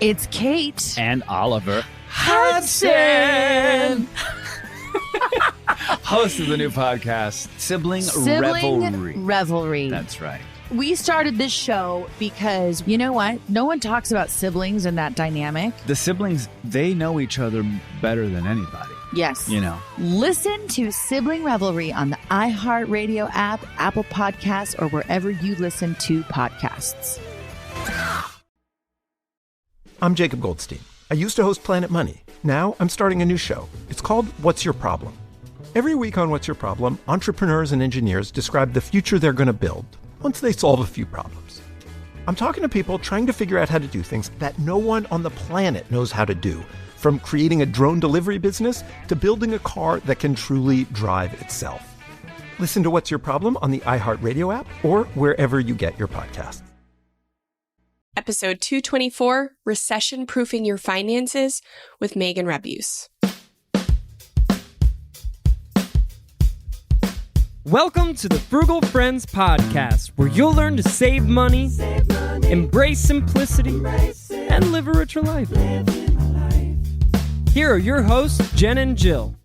It's Kate. And Oliver Hudson. Host of the new podcast, Sibling Revelry. That's right. We started this show because, you know what? No one talks about siblings and that dynamic. The siblings, they know each other better than anybody. Yes. You know. Listen to Sibling Revelry on the iHeartRadio app, Apple Podcasts, or wherever you listen to podcasts. I'm Jacob Goldstein. I used to host Planet Money. Now I'm starting a new show. It's called What's Your Problem? Every week on What's Your Problem, entrepreneurs and engineers describe the future they're going to build once they solve a few problems. I'm talking to people trying to figure out how to do things that no one on the planet knows how to do, from creating a drone delivery business to building a car that can truly drive itself. Listen to What's Your Problem on the iHeartRadio app or wherever you get your podcasts. Episode 224, Recession Proofing Your Finances with Meghan Rabuse. Welcome to the Frugal Friends podcast, where you'll learn to save money, embrace simplicity, and live a richer life. Here are your hosts, Jen and Jill.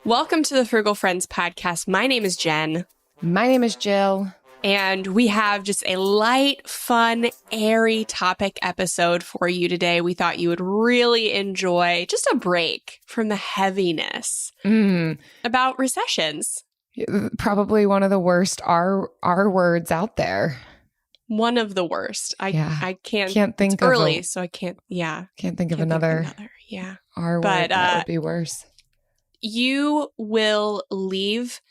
Welcome to the Frugal Friends podcast. My name is Jen. My name is Jill. And we have just a light, fun, airy topic episode for you today. We thought you would really enjoy just a break from the heaviness about recessions. Probably one of the worst R words out there. One of the worst. I can't think it's of early, so I can't. Yeah, can't think of another. Yeah, R word that would be worse. You will leave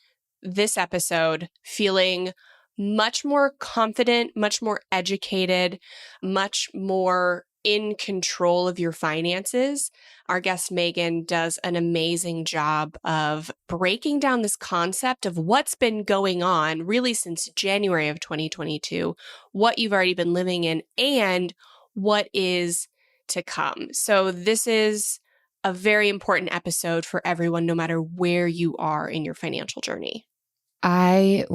this episode feeling much more confident, much more educated, much more in control of your finances. Our guest Meghan does an amazing job of breaking down this concept of what's been going on really since January of 2022, what you've already been living in, and what is to come. So this is a very important episode for everyone, no matter where you are in your financial journey. I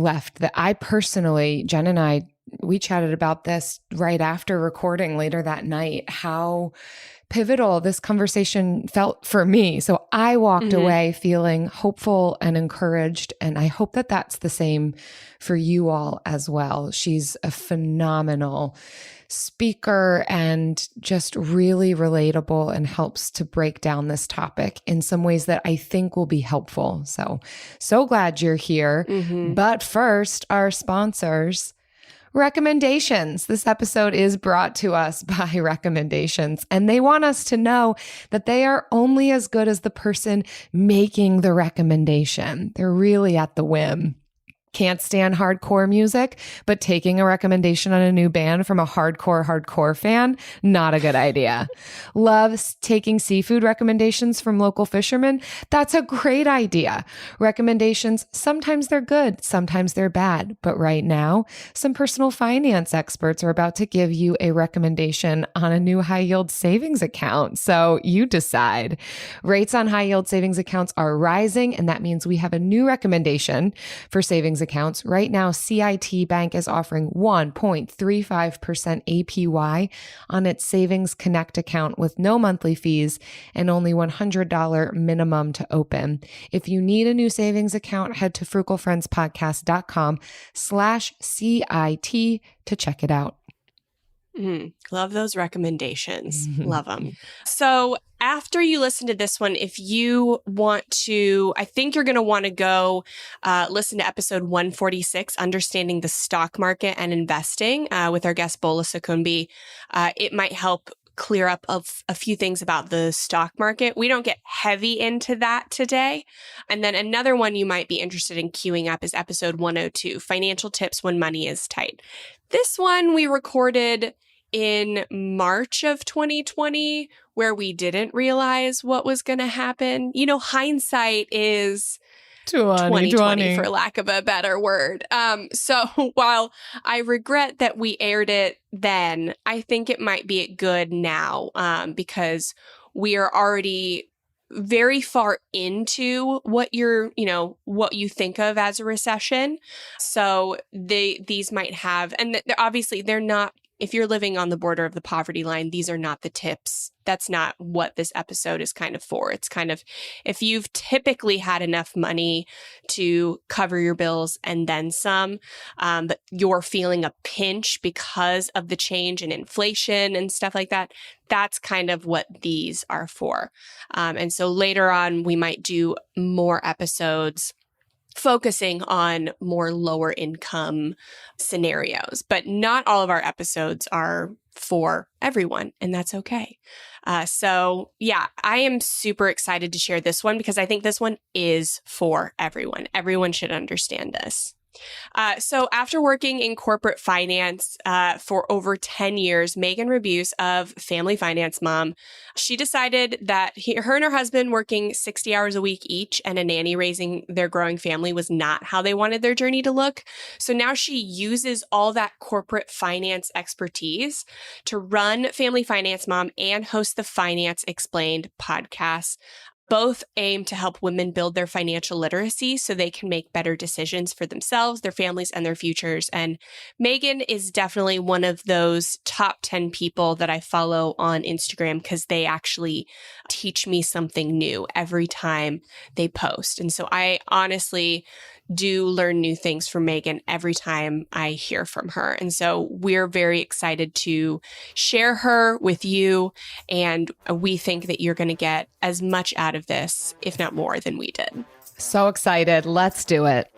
personally, Jen and I, we chatted about this right after recording later that night, how pivotal this conversation felt for me. So I walked away feeling hopeful and encouraged, and I hope that that's the same for you all as well. She's a phenomenal speaker and just really relatable and helps to break down this topic in some ways that I think will be helpful. So glad you're here. But first, our sponsors. Recommendations. This episode is brought to us by Recommendations, and they want us to know that they are only as good as the person making the recommendation. They're really at the whim. Can't stand hardcore music, but taking a recommendation on a new band from a hardcore fan, not a good idea. Loves taking seafood recommendations from local fishermen? That's a great idea. Recommendations, sometimes they're good, sometimes they're bad. But right now, some personal finance experts are about to give you a recommendation on a new high-yield savings account. So you decide. Rates on high-yield savings accounts are rising, and that means we have a new recommendation for savings accounts. Right now, CIT Bank is offering 1.35% APY on its Savings Connect account with no monthly fees and only $100 minimum to open. If you need a new savings account, head to frugalfriendspodcast.com/CIT to check it out. Love those recommendations. Love them. So after you listen to this one, if you want to, I think you're going to want to go listen to episode 146, Understanding the Stock Market and Investing, with our guest Bola Sokunbi. It might help clear up a few things about the stock market. We don't get heavy into that today. And then another one you might be interested in queuing up is episode 102, Financial Tips When Money is Tight. This one we recorded in March of 2020, where we didn't realize what was going to happen. You know, hindsight is 2020 for lack of a better word. So while I regret that we aired it then, I think it might be good now, because we are already very far into what what you think of as a recession. So these might have, and obviously they're not, if you're living on the border of the poverty line, these are not the tips. That's not what this episode is kind of for. It's kind of, if you've typically had enough money to cover your bills and then some, but you're feeling a pinch because of the change in inflation and stuff like that, that's kind of what these are for. And so later on, we might do more episodes focusing on more lower income scenarios, but not all of our episodes are for everyone, and that's okay. So yeah, I am super excited to share this one because I think this one is for everyone. Everyone should understand this. So after working in corporate finance for over 10 years, Meghan Rabuse of Family Finance Mom, she decided that her and her husband working 60 hours a week each and a nanny raising their growing family was not how they wanted their journey to look. So now she uses all that corporate finance expertise to run Family Finance Mom and host the Finance Explained podcast. Both aim to help women build their financial literacy so they can make better decisions for themselves, their families, and their futures. And Meghan is definitely one of those top 10 people that I follow on Instagram because they actually teach me something new every time they post. And so I honestly do learn new things from Meghan every time I hear from her. And so we're very excited to share her with you. And we think that you're going to get as much out of this, if not more, than we did. So excited. Let's do it.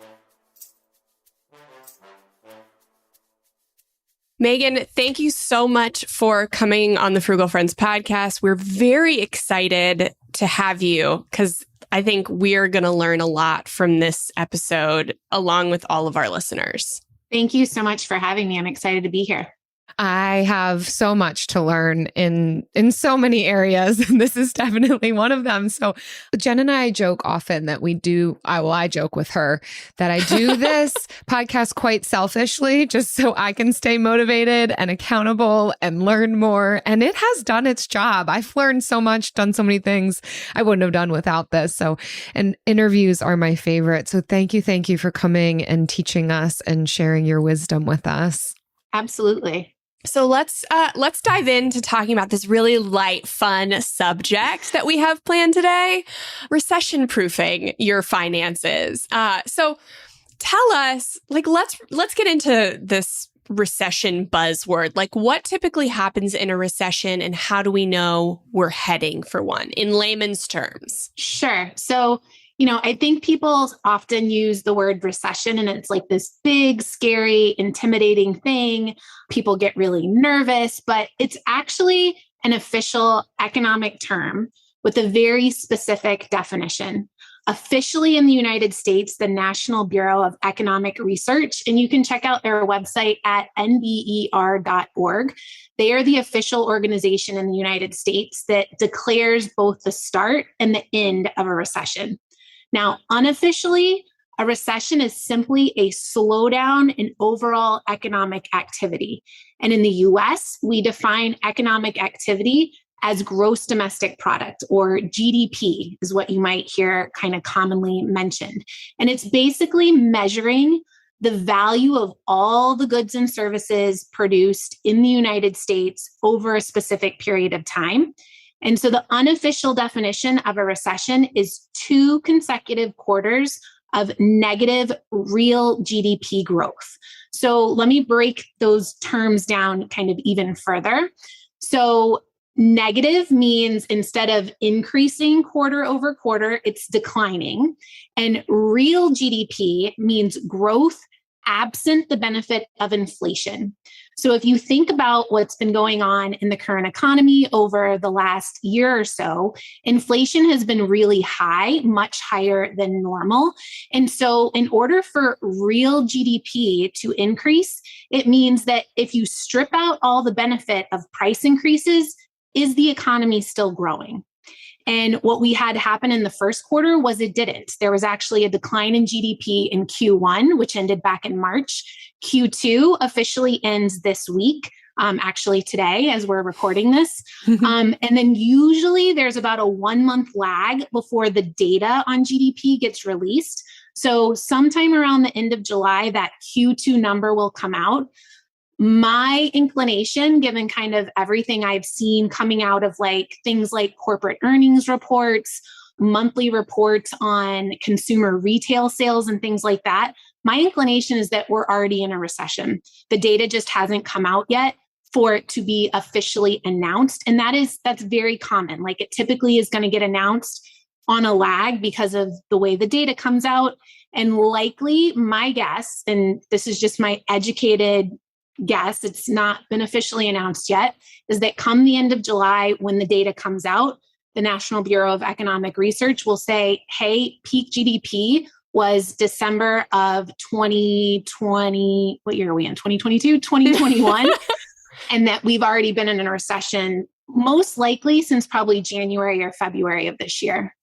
Meghan, thank you so much for coming on the Frugal Friends podcast. We're very excited to have you because I think we're going to learn a lot from this episode, along with all of our listeners. Thank you so much for having me. I'm excited to be here. I have so much to learn in so many areas, and this is definitely one of them. So Jen and I joke often that I joke with her that I do this podcast quite selfishly, just so I can stay motivated and accountable and learn more. And it has done its job. I've learned so much, done so many things I wouldn't have done without this. So, and interviews are my favorite. So thank you for coming and teaching us and sharing your wisdom with us. Absolutely. So let's dive into talking about this really light, fun subject that we have planned today: recession proofing your finances. So tell us, let's get into this recession buzzword. Like, what typically happens in a recession, and how do we know we're heading for one in layman's terms? Sure. So, I think people often use the word recession and it's like this big, scary, intimidating thing. People get really nervous, but it's actually an official economic term with a very specific definition. Officially in the United States, the National Bureau of Economic Research, and you can check out their website at nber.org. They are the official organization in the United States that declares both the start and the end of a recession. Now, unofficially, a recession is simply a slowdown in overall economic activity. And in the US, we define economic activity as gross domestic product, or GDP is what you might hear kind of commonly mentioned. And it's basically measuring the value of all the goods and services produced in the United States over a specific period of time. And so the unofficial definition of a recession is 2 consecutive quarters of negative real GDP growth. So let me break those terms down kind of even further. So negative means instead of increasing quarter over quarter, it's declining. And real GDP means growth absent the benefit of inflation. So if you think about what's been going on in the current economy over the last year or so, inflation has been really high, much higher than normal. And so in order for real GDP to increase, it means that if you strip out all the benefit of price increases, is the economy still growing? And what we had happen in the first quarter was it didn't. There was actually a decline in GDP in Q1, which ended back in March. Q2 officially ends this week. actually today as we're recording this. And then usually there's about a 1 month lag before the data on GDP gets released. So sometime around the end of July, that Q2 number will come out. My inclination, given kind of everything I've seen coming out of like things like corporate earnings reports, monthly reports on consumer retail sales and things like that, my inclination is that we're already in a recession. The data just hasn't come out yet for it to be officially announced. And that's very common. Like it typically is going to get announced on a lag because of the way the data comes out. And likely my guess, and this is just my educated guess, it's not been officially announced yet, is that come the end of July, when the data comes out, the National Bureau of Economic Research will say, hey, peak GDP was December of 2020. What year are we in? 2022, 2021. And that we've already been in a recession, most likely since probably January or February of this year.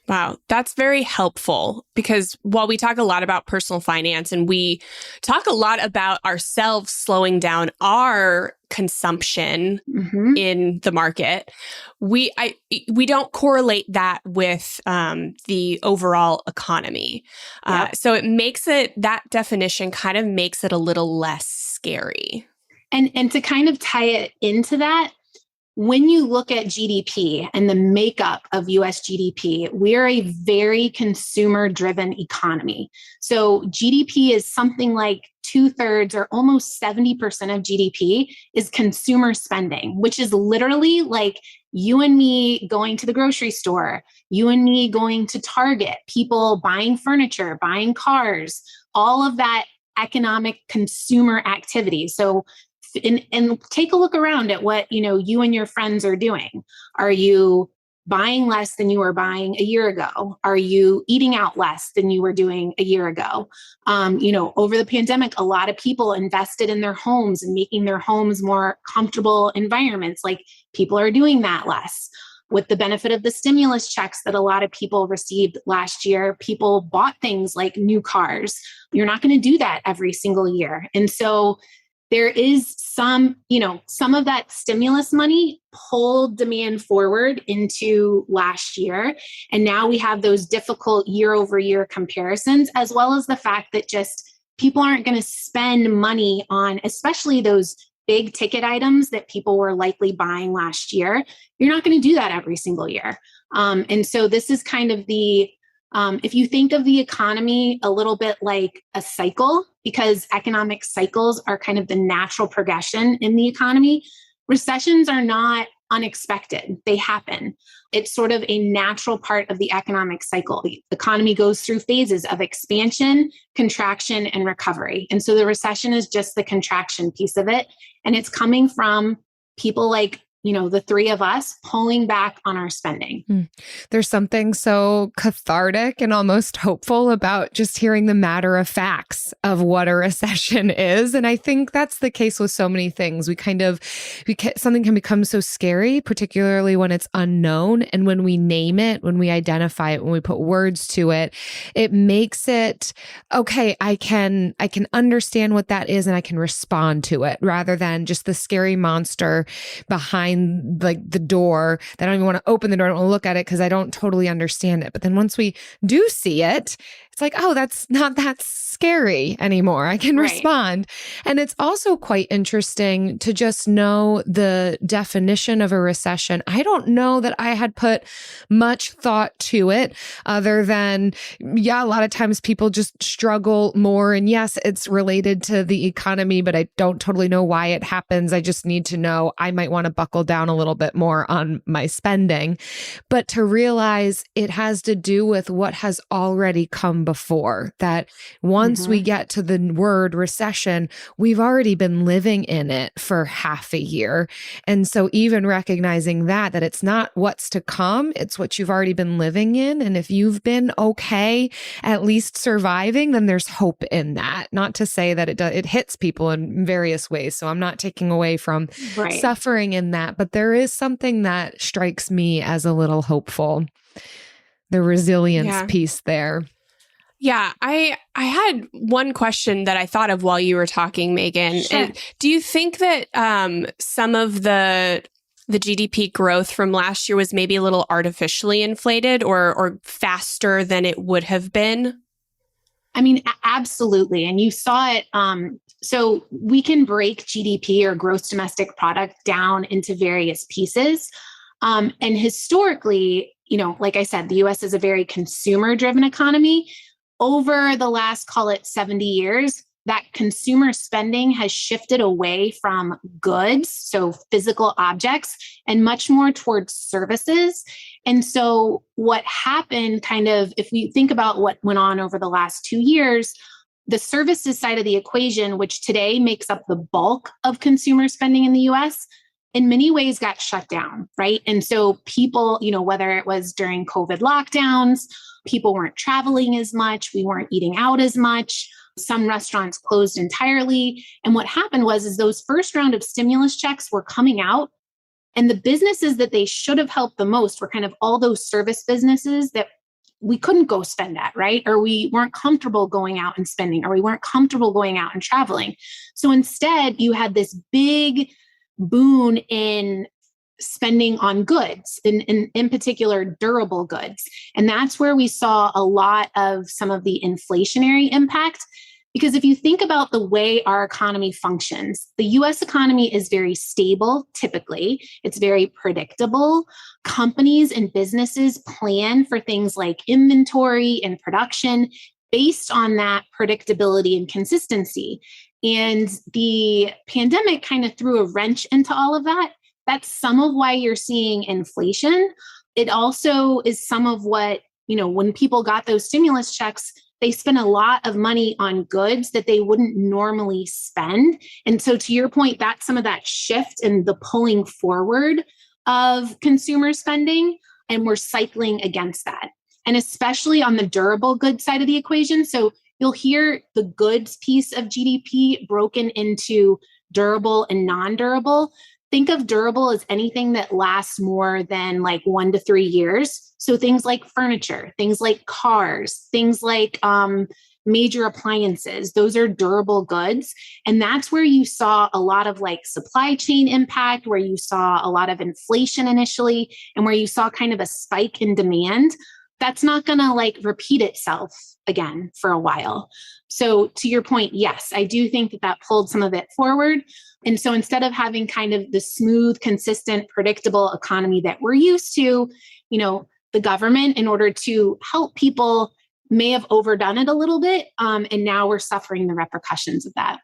Wow, that's very helpful because while we talk a lot about personal finance and we talk a lot about ourselves slowing down our consumption in the market, we don't correlate that with the overall economy. So it makes it, that definition kind of makes it a little less scary. And to kind of tie it into that, when you look at GDP and the makeup of US GDP, we're a very consumer-driven economy. So GDP is something like 2/3 or almost 70% of GDP is consumer spending, which is literally like you and me going to the grocery store, you and me going to Target, people buying furniture, buying cars, all of that economic consumer activity. So and take a look around at what, you and your friends are doing. Are you buying less than you were buying a year ago? Are you eating out less than you were doing a year ago? Over the pandemic, a lot of people invested in their homes and making their homes more comfortable environments. Like people are doing that less. With the benefit of the stimulus checks that a lot of people received last year, people bought things like new cars. You're not going to do that every single year. And so there is some of that stimulus money pulled demand forward into last year. And now we have those difficult year-over-year comparisons, as well as the fact that just people aren't going to spend money on, especially those big ticket items that people were likely buying last year. You're not going to do that every single year. And so this is kind of if you think of the economy a little bit like a cycle, because economic cycles are kind of the natural progression in the economy, recessions are not unexpected. They happen. It's sort of a natural part of the economic cycle. The economy goes through phases of expansion, contraction, and recovery. And so the recession is just the contraction piece of it. And it's coming from people like the three of us pulling back on our spending. There's something so cathartic and almost hopeful about just hearing the matter of facts of what a recession is. And I think that's the case with so many things. Something can become so scary, particularly when it's unknown. And when we name it, when we identify it, when we put words to it, it makes it, okay, I can understand what that is and I can respond to it rather than just the scary monster behind like the door that I don't even want to open the door. I don't want to look at it because I don't totally understand it. But then once we do see it, it's like, oh, that's not that scary anymore. I can respond. And it's also quite interesting to just know the definition of a recession. I don't know that I had put much thought to it other than, a lot of times people just struggle more. And yes, it's related to the economy, but I don't totally know why it happens. I just need to know I might want to buckle down a little bit more on my spending. But to realize it has to do with what has already come before, that once we get to the word recession, we've already been living in it for half a year. And so even recognizing that it's not what's to come, it's what you've already been living in. And if you've been okay, at least surviving, then there's hope in that. Not to say that it hits people in various ways. So I'm not taking away from suffering in that, but there is something that strikes me as a little hopeful. The resilience piece there. Yeah, I had one question that I thought of while you were talking, Meghan. Sure. And do you think that some of the GDP growth from last year was maybe a little artificially inflated or faster than it would have been? I mean, absolutely. And you saw it. So we can break GDP or gross domestic product down into various pieces. And historically, like I said, the US is a very consumer driven economy. Over the last, call it 70 years, that consumer spending has shifted away from goods, so physical objects, and much more towards services. And so what happened if we think about what went on over the last 2 years, the services side of the equation, which today makes up the bulk of consumer spending in the US, in many ways got shut down, right? And so people, whether it was during COVID lockdowns, people weren't traveling as much, we weren't eating out as much. Some restaurants closed entirely. And what happened is those first round of stimulus checks were coming out, and the businesses that they should have helped the most were kind of all those service businesses that we couldn't go spend at, right? Or we weren't comfortable going out and spending, or we weren't comfortable going out and traveling. So instead, you had this big boon in spending on goods, in particular, durable goods. And that's where we saw a lot of some of the inflationary impact. Because if you think about the way our economy functions, the US economy is very stable, typically. It's very predictable. Companies and businesses plan for things like inventory and production based on that predictability and consistency. And the pandemic kind of threw a wrench into all of that. That's some of why you're seeing inflation. It also is some of what, when people got those stimulus checks, they spent a lot of money on goods that they wouldn't normally spend. And so to your point, that's some of that shift in the pulling forward of consumer spending. And we're cycling against that. And especially on the durable goods side of the equation. So you'll hear the goods piece of GDP broken into durable and non-durable. Think of durable as anything that lasts more than like 1 to 3 years. So things like furniture, things like cars, things like major appliances, those are durable goods. And that's where you saw a lot of like supply chain impact, where you saw a lot of inflation initially, and where you saw kind of a spike in demand. That's not going to like repeat itself again for a while. So to your point, yes, I do think that pulled some of it forward. And so instead of having kind of the smooth, consistent, predictable economy that we're used to, the government, in order to help people, may have overdone it a little bit. And now we're suffering the repercussions of that.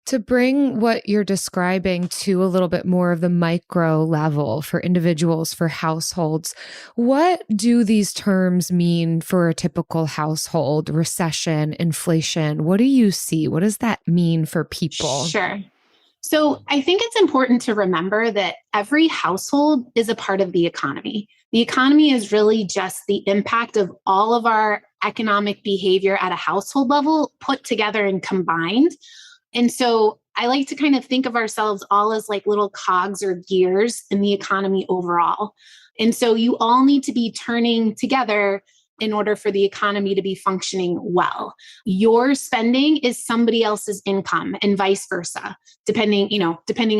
To bring what you're describing to a little bit more of the micro level for individuals, for households, what do these terms mean for a typical household? Recession, inflation, what do you see? What does that mean for people? Sure. So I think it's important to remember that every household is a part of the economy. The economy is really just the impact of all of our economic behavior at a household level put together and combined. And so I like to kind of think of ourselves all as like little cogs or gears in the economy overall. And so you all need to be turning together in order for the economy to be functioning well. Your spending is somebody else's income and vice versa, depending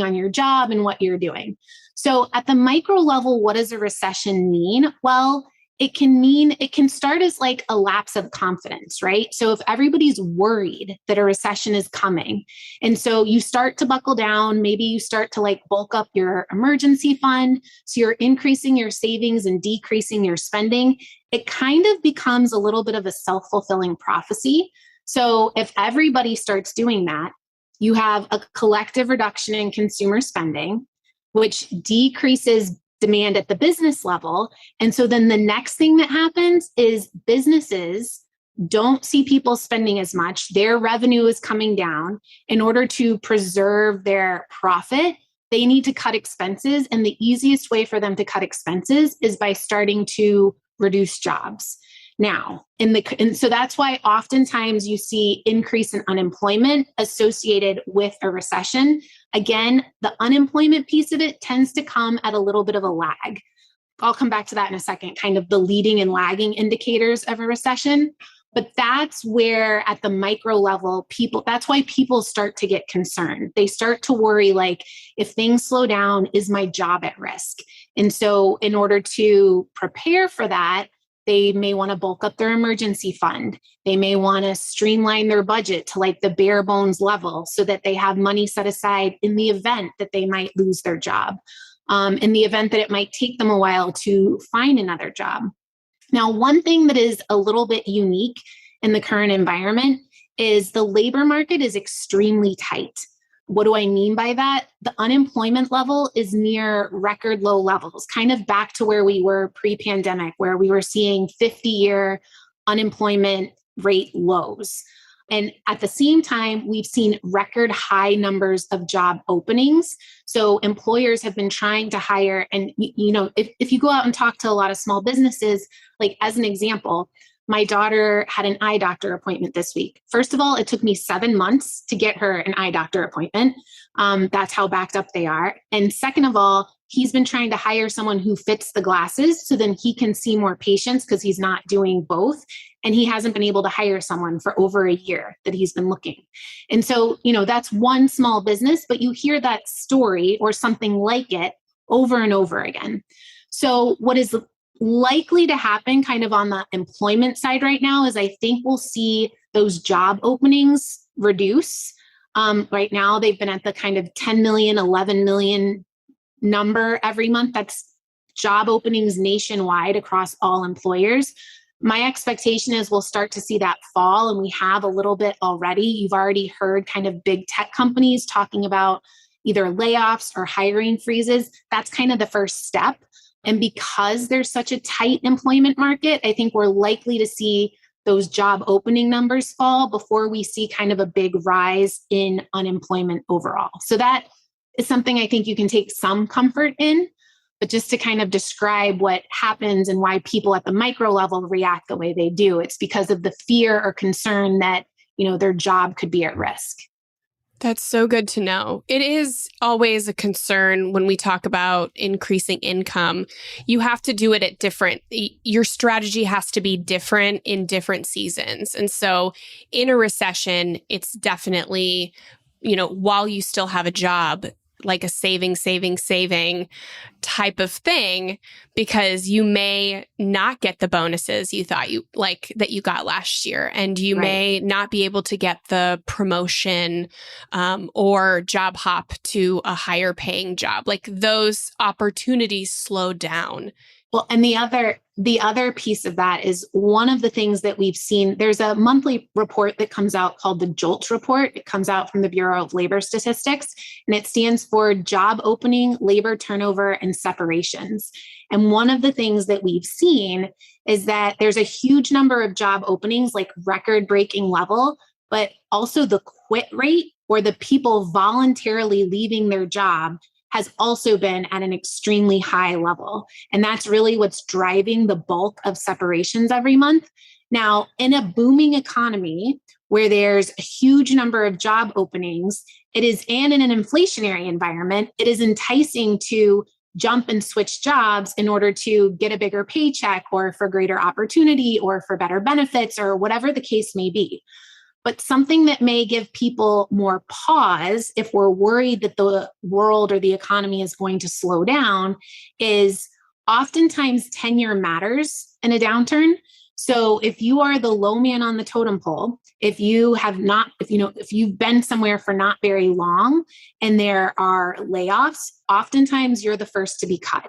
on your job and what you're doing. So at the micro level, what does a recession mean? Well, it can start as like a lapse of confidence, right? So if everybody's worried that a recession is coming, and so you start to buckle down, maybe you start to like bulk up your emergency fund, so you're increasing your savings and decreasing your spending, it kind of becomes a little bit of a self-fulfilling prophecy. So if everybody starts doing that, you have a collective reduction in consumer spending, which decreases demand at the business level. And so then the next thing that happens is businesses don't see people spending as much. Their revenue is coming down. In order to preserve their profit, they need to cut expenses. And the easiest way for them to cut expenses is by starting to reduce jobs. Now, and so that's why oftentimes you see increase in unemployment associated with a recession. Again, the unemployment piece of it tends to come at a little bit of a lag. I'll come back to that in a second, kind of the leading and lagging indicators of a recession. But that's where at the micro level, that's why people start to get concerned. They start to worry, like, if things slow down, is my job at risk? And so in order to prepare for that, they may want to bulk up their emergency fund. They may want to streamline their budget to like the bare bones level so that they have money set aside in the event that they might lose their job, in the event that it might take them a while to find another job. Now, one thing that is a little bit unique in the current environment is the labor market is extremely tight. What do I mean by that? The unemployment level is near record low levels, kind of back to where we were pre-pandemic, where we were seeing 50-year unemployment rate lows. And at the same time, we've seen record high numbers of job openings. So employers have been trying to hire. And, if you go out and talk to a lot of small businesses, like as an example, my daughter had an eye doctor appointment this week. First of all, it took me 7 months to get her an eye doctor appointment. That's how backed up they are. And second of all, he's been trying to hire someone who fits the glasses so then he can see more patients because he's not doing both. And he hasn't been able to hire someone for over a year that he's been looking. And so, that's one small business, but you hear that story or something like it over and over again. So what is likely to happen kind of on the employment side right now is I think we'll see those job openings reduce. Right now, they've been at the kind of 10 million, 11 million number every month. That's job openings nationwide across all employers. My expectation is we'll start to see that fall, and we have a little bit already. You've already heard kind of big tech companies talking about either layoffs or hiring freezes. That's kind of the first step. And because there's such a tight employment market, I think we're likely to see those job opening numbers fall before we see kind of a big rise in unemployment overall. So that is something I think you can take some comfort in, but just to kind of describe what happens and why people at the micro level react the way they do, it's because of the fear or concern that, their job could be at risk. That's so good to know. It is always a concern when we talk about increasing income. You have to do it at your strategy has to be different in different seasons. And so in a recession, it's definitely, while you still have a job, like a saving type of thing, because you may not get the bonuses you thought that you got last year, and you may not be able to get the promotion or job hop to a higher paying job. Like those opportunities slow down. Well, and the other piece of that is one of the things that we've seen. There's a monthly report that comes out called the JOLT report. It comes out from the Bureau of Labor Statistics, and it stands for Job Opening, Labor Turnover, and Separations. And one of the things that we've seen is that there's a huge number of job openings, like record-breaking level, but also the quit rate, or the people voluntarily leaving their job, has also been at an extremely high level. And that's really what's driving the bulk of separations every month. Now, in a booming economy where there's a huge number of job openings, and in an inflationary environment, it is enticing to jump and switch jobs in order to get a bigger paycheck or for greater opportunity or for better benefits or whatever the case may be. But something that may give people more pause if we're worried that the world or the economy is going to slow down is oftentimes tenure matters in a downturn. So if you are the low man on the totem pole, if you've been somewhere for not very long and there are layoffs, oftentimes you're the first to be cut.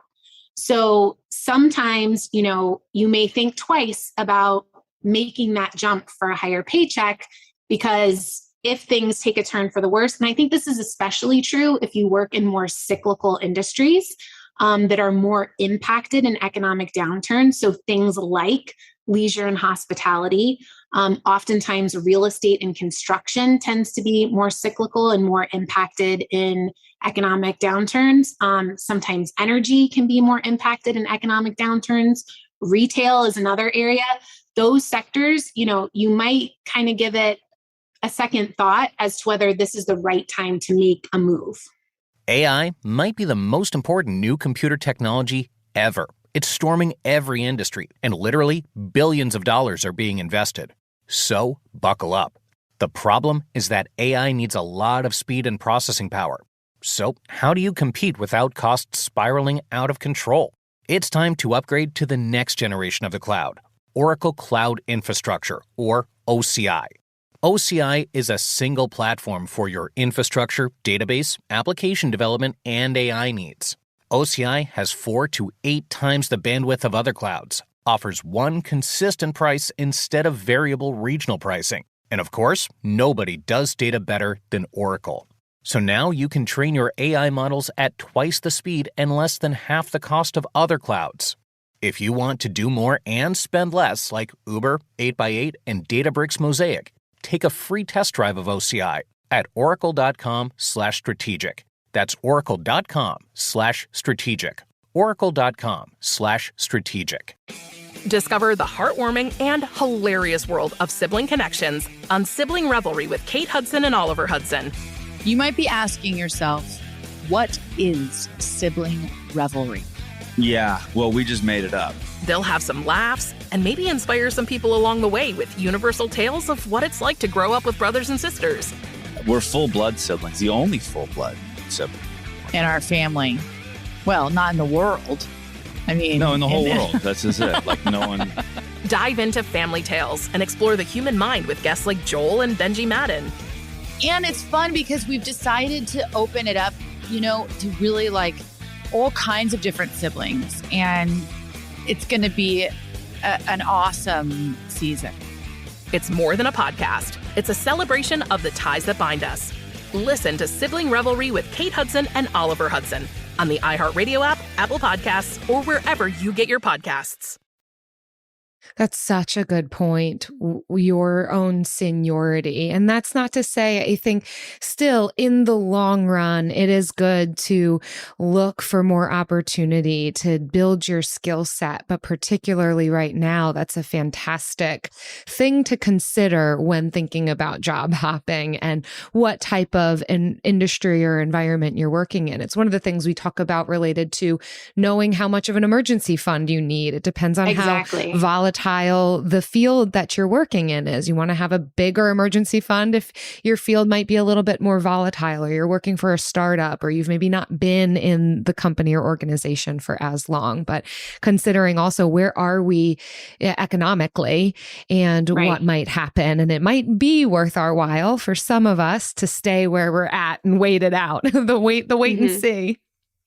So sometimes, you may think twice about making that jump for a higher paycheck, because if things take a turn for the worse, and I think this is especially true if you work in more cyclical industries that are more impacted in economic downturns. So things like leisure and hospitality, oftentimes real estate and construction tends to be more cyclical and more impacted in economic downturns. Sometimes energy can be more impacted in economic downturns. Retail is another area. Those sectors, you might kind of give it a second thought as to whether this is the right time to make a move. AI might be the most important new computer technology ever. It's storming every industry, and literally billions of dollars are being invested. So buckle up. The problem is that AI needs a lot of speed and processing power. So how do you compete without costs spiraling out of control? It's time to upgrade to the next generation of the cloud, Oracle Cloud Infrastructure, or OCI. OCI is a single platform for your infrastructure, database, application development, and AI needs. OCI has 4 to 8 times the bandwidth of other clouds, offers one consistent price instead of variable regional pricing. And of course, nobody does data better than Oracle. So now you can train your AI models at twice the speed and less than half the cost of other clouds. If you want to do more and spend less, like Uber, 8x8, and Databricks Mosaic, take a free test drive of OCI at oracle.com/strategic. That's oracle.com/strategic. oracle.com/strategic. Discover the heartwarming and hilarious world of sibling connections on Sibling Revelry with Kate Hudson and Oliver Hudson. You might be asking yourself, what is sibling revelry? Yeah, well, we just made it up. They'll have some laughs and maybe inspire some people along the way with universal tales of what it's like to grow up with brothers and sisters. We're full-blood siblings, the only full-blood sibling. In our family. Well, not in the world. I mean... No, in the whole world. That's just it. Like, no one... Dive into family tales and explore the human mind with guests like Joel and Benji Madden. And it's fun because we've decided to open it up, to really like all kinds of different siblings. And it's going to be an awesome season. It's more than a podcast. It's a celebration of the ties that bind us. Listen to Sibling Revelry with Kate Hudson and Oliver Hudson on the iHeartRadio app, Apple Podcasts, or wherever you get your podcasts. That's such a good point. Your own seniority. And that's not to say, I think still in the long run, it is good to look for more opportunity to build your skill set. But particularly right now, that's a fantastic thing to consider when thinking about job hopping and what type of an industry or environment you're working in. It's one of the things we talk about related to knowing how much of an emergency fund you need. It depends on how volatile the field that you're working in is. You want to have a bigger emergency fund if your field might be a little bit more volatile, or you're working for a startup, or you've maybe not been in the company or organization for as long. But considering also where are we economically and what might happen. And it might be worth our while for some of us to stay where we're at and wait it out, the wait and see.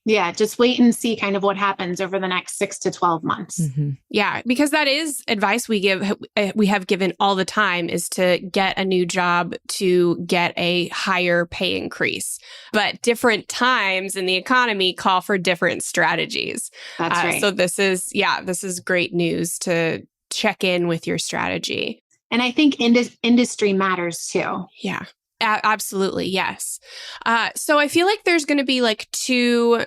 Yeah, just wait and see kind of what happens over the next 6 to 12 months. Mm-hmm. Yeah, because that is advice we have given all the time, is to get a new job to get a higher pay increase. But different times in the economy call for different strategies. That's right. So this is great news to check in with your strategy. And I think industry matters too. Yeah. Absolutely. Yes. So I feel like there's going to be like two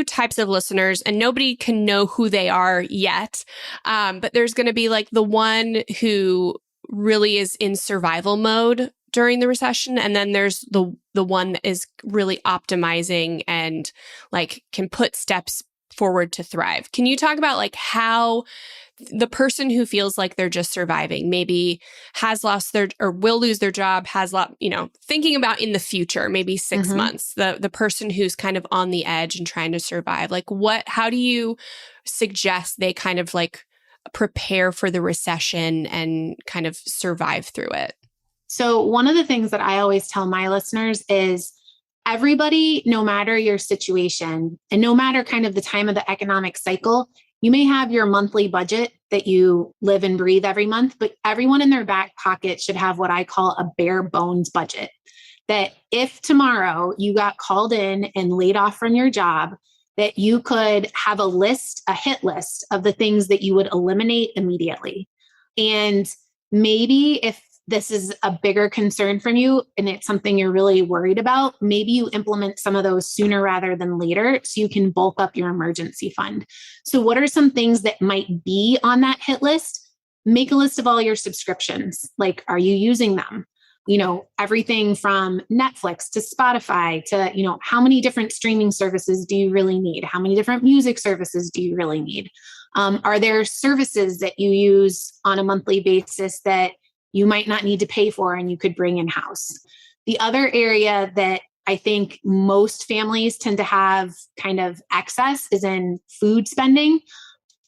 types of listeners, and nobody can know who they are yet. But there's going to be like the one who really is in survival mode during the recession. And then there's the one that is really optimizing and like can put steps forward to thrive. Can you talk about like how the person who feels like they're just surviving, maybe has lost their or will lose their job, thinking about in the future, maybe 6 months, the person who's kind of on the edge and trying to survive, like how do you suggest they kind of like prepare for the recession and kind of survive through it? So one of the things that I always tell my listeners is everybody, no matter your situation and no matter kind of the time of the economic cycle, you may have your monthly budget that you live and breathe every month, but everyone in their back pocket should have what I call a bare bones budget. That if tomorrow you got called in and laid off from your job, that you could have a hit list of the things that you would eliminate immediately. And maybe if this is a bigger concern from you and it's something you're really worried about, maybe you implement some of those sooner rather than later so you can bulk up your emergency fund. So what are some things that might be on that hit list? Make a list of all your subscriptions. Like, are you using them? Everything from Netflix to Spotify to, how many different streaming services do you really need? How many different music services do you really need? Are there services that you use on a monthly basis that you might not need to pay for and you could bring in-house. The other area that I think most families tend to have kind of excess is in food spending.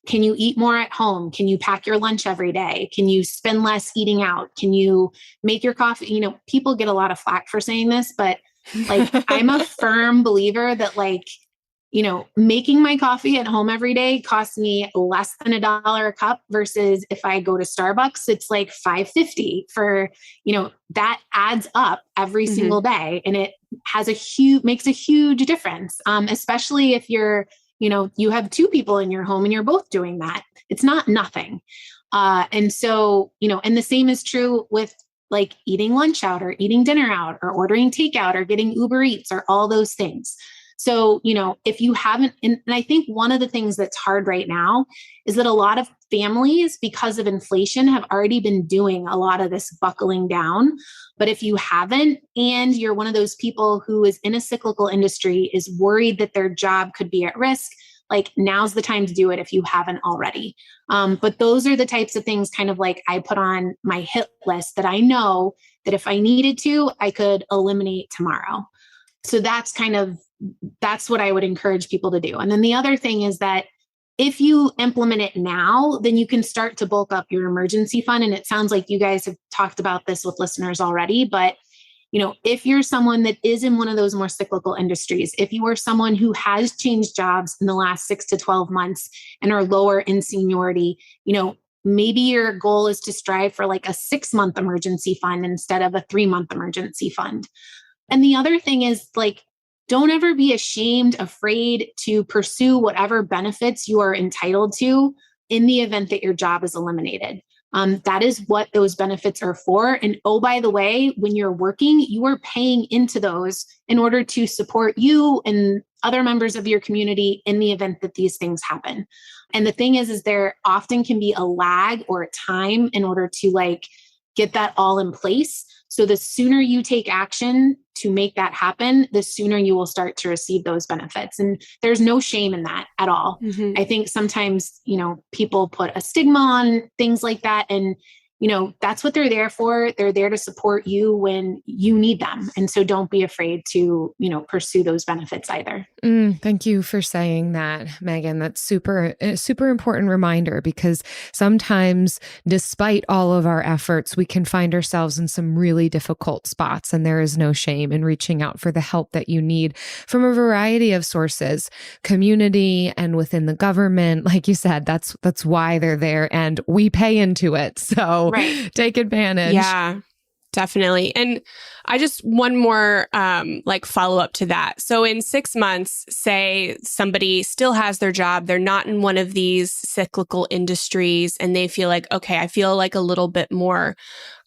Can you eat more at home? Can you pack your lunch every day? Can you spend less eating out? Can you make your coffee? You know, people get a lot of flack for saying this, but like, I'm a firm believer that like, you know, making my coffee at home every day costs me less than $1 a cup versus if I go to Starbucks, it's like $5.50 for, you know, that adds up every single day. And it has makes a huge difference. Especially if you're, you know, you have two people in your home and you're both doing that. It's not nothing. And so, you know, and the same is true with like eating lunch out or eating dinner out or ordering takeout or getting Uber Eats or all those things. So, you know, if you haven't, and I think one of the things that's hard right now is that a lot of families, because of inflation, have already been doing a lot of this buckling down. But if you haven't, and you're one of those people who is in a cyclical industry, is worried that their job could be at risk, like now's the time to do it if you haven't already. But those are the types of things kind of like I put on my hit list that I know that if I needed to, I could eliminate tomorrow. So that's what I would encourage people to do. And then the other thing is that if you implement it now, then you can start to bulk up your emergency fund. And it sounds like you guys have talked about this with listeners already, but you know, if you're someone that is in one of those more cyclical industries, if you are someone who has changed jobs in the last 6 to 12 months and are lower in seniority, you know, maybe your goal is to strive for like a 6-month emergency fund instead of a 3-month emergency fund. And the other thing is like, don't ever be ashamed, afraid to pursue whatever benefits you are entitled to in the event that your job is eliminated. That is what those benefits are for. And oh, by the way, when you're working, you are paying into those in order to support you and other members of your community in the event that these things happen. And the thing is there often can be a lag or a time in order to like get that all in place. So the sooner you take action to make that happen, the sooner you will start to receive those benefits. And there's no shame in that at all. I think sometimes, you know, people put a stigma on things like that. And, you know, that's what they're there for. They're there to support you when you need them. And so don't be afraid to, you know, pursue those benefits either. Thank you for saying that, Meghan. That's super important reminder, because sometimes despite all of our efforts, we can find ourselves in some really difficult spots, and there is no shame in reaching out for the help that you need from a variety of sources, community and within the government. Like you said, that's why they're there, and we pay into it. So take advantage. Yeah. Definitely. And I just one more like follow up to that. So in 6 months, say somebody still has their job, they're not in one of these cyclical industries, and they feel like, okay, I feel like a little bit more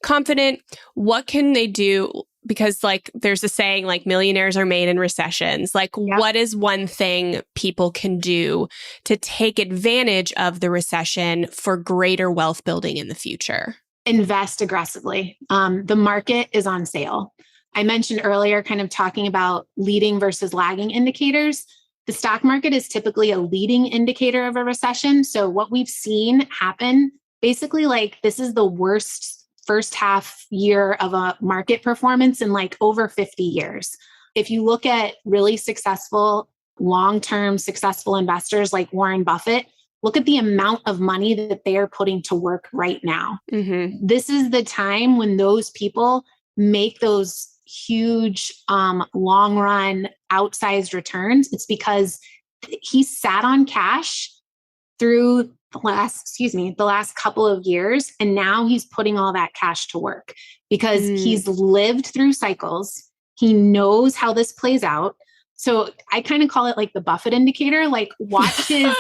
confident. What can they do? Because like there's a saying like millionaires are made in recessions. Like what is one thing people can do to take advantage of the recession for greater wealth building in the future? Invest aggressively. The market is on sale. I mentioned earlier, kind of talking about leading versus lagging indicators. The stock market is typically a leading indicator of a recession. So what we've seen happen, basically like this is the worst first half year of a market performance in like over 50 years. If you look at really successful, long-term successful investors like Warren Buffett, look at the amount of money that they are putting to work right now. This is the time when those people make those huge, long run outsized returns. It's because he sat on cash through the last couple of years. And now he's putting all that cash to work because he's lived through cycles. He knows how this plays out. So I kind of call it like the Buffett indicator, like watch his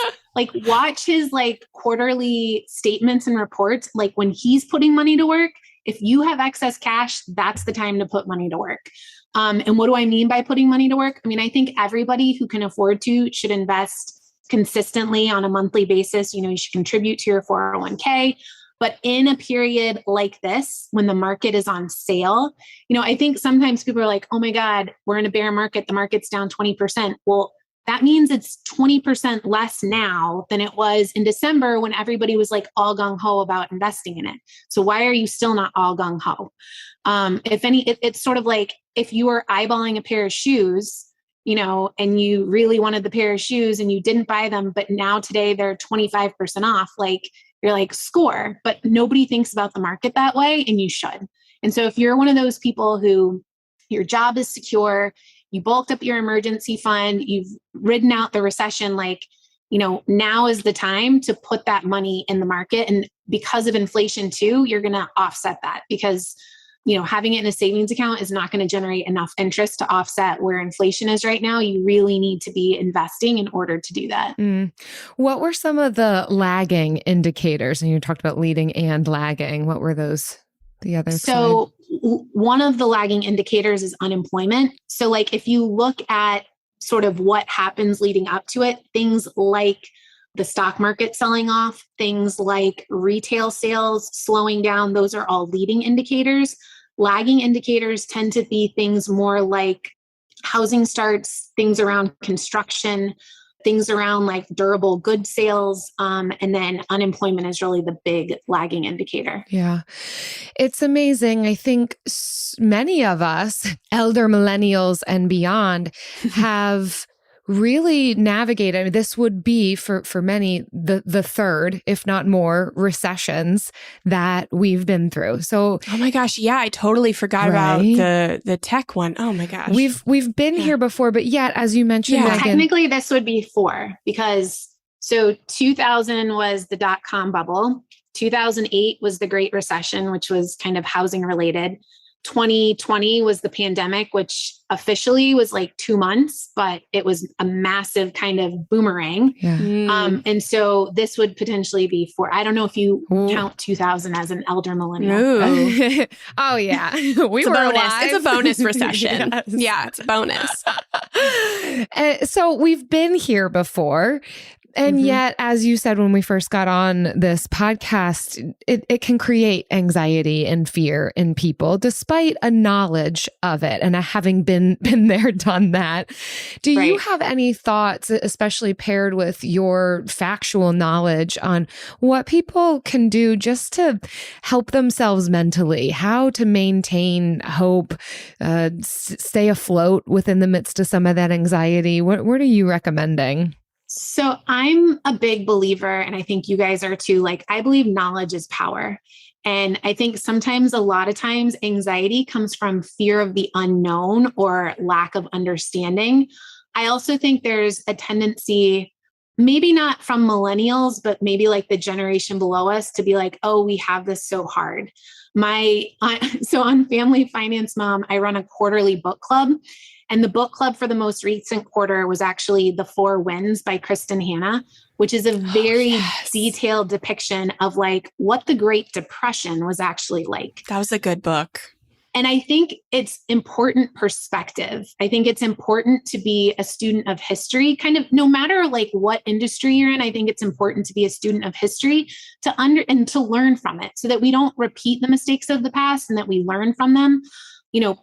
quarterly statements and reports. Like when he's putting money to work, if you have excess cash, that's the time to put money to work. And what do I mean by putting money to work? I mean, I think everybody who can afford to should invest consistently on a monthly basis. You know, you should contribute to your 401k. But in a period like this, when the market is on sale, you know, I think sometimes people are like, oh my God, we're in a bear market. The market's down 20%. Well, that means it's 20% less now than it was in December when everybody was like all gung ho about investing in it. So why are you still not all gung ho? It's sort of like if you were eyeballing a pair of shoes, and you really wanted the pair of shoes and you didn't buy them, but now today they're 25% off, like you're like, score, but nobody thinks about the market that way, and you should. And so if you're one of those people who your job is secure, you bulked up your emergency fund, you've ridden out the recession, now is the time to put that money in the market. And because of inflation too, you're going to offset that because having it in a savings account is not going to generate enough interest to offset where inflation is right now. You really need to be investing in order to do that. What were some of the lagging indicators? And you talked about leading and lagging. What were those? The other So one of the lagging indicators is unemployment. So if you look at sort of what happens leading up to it, things like the stock market selling off, things like retail sales slowing down, those are all leading indicators. Lagging indicators tend to be things more like housing starts, things around construction, things around like durable goods sales. And then unemployment is really the big lagging indicator. Yeah. It's amazing. I think many of us, elder millennials and beyond, have really navigated. I mean, this would be for many the third, if not more, recessions that we've been through. So, oh my gosh, yeah, I totally forgot about the tech one. Oh my gosh, we've been here before, but yet, as you mentioned, Megan, Megan, technically this would be 4 because 2000 was the dot-com bubble, 2008 was the Great Recession, which was kind of housing related. 2020 was the pandemic, which officially was like 2 months, but it was a massive kind of boomerang. Yeah. And so this would potentially be 4. I don't know if you count 2000 as an elder millennial. Oh yeah. It's a bonus. Alive. It's a bonus recession. Yes. Yeah, it's a bonus. So we've been here before. And yet, as you said, when we first got on this podcast, it can create anxiety and fear in people, despite a knowledge of it and having been there, done that. Do you have any thoughts, especially paired with your factual knowledge, on what people can do just to help themselves mentally, how to maintain hope, stay afloat within the midst of some of that anxiety? What are you recommending? So I'm a big believer, and I think you guys are too, I believe knowledge is power. And I think sometimes, a lot of times, anxiety comes from fear of the unknown or lack of understanding. I also think there's a tendency, maybe not from millennials, but maybe like the generation below us, to be like, oh, we have this so hard. So on Family Finance Mom, I run a quarterly book club. And the book club for the most recent quarter was actually The 4 Winds by Kristen Hanna, which is a very detailed depiction of what the Great Depression was actually like. That was a good book. And I think it's important perspective. I think it's important to be a student of history, kind of no matter what industry you're in. I think it's important to be a student of history and to learn from it so that we don't repeat the mistakes of the past and that we learn from them.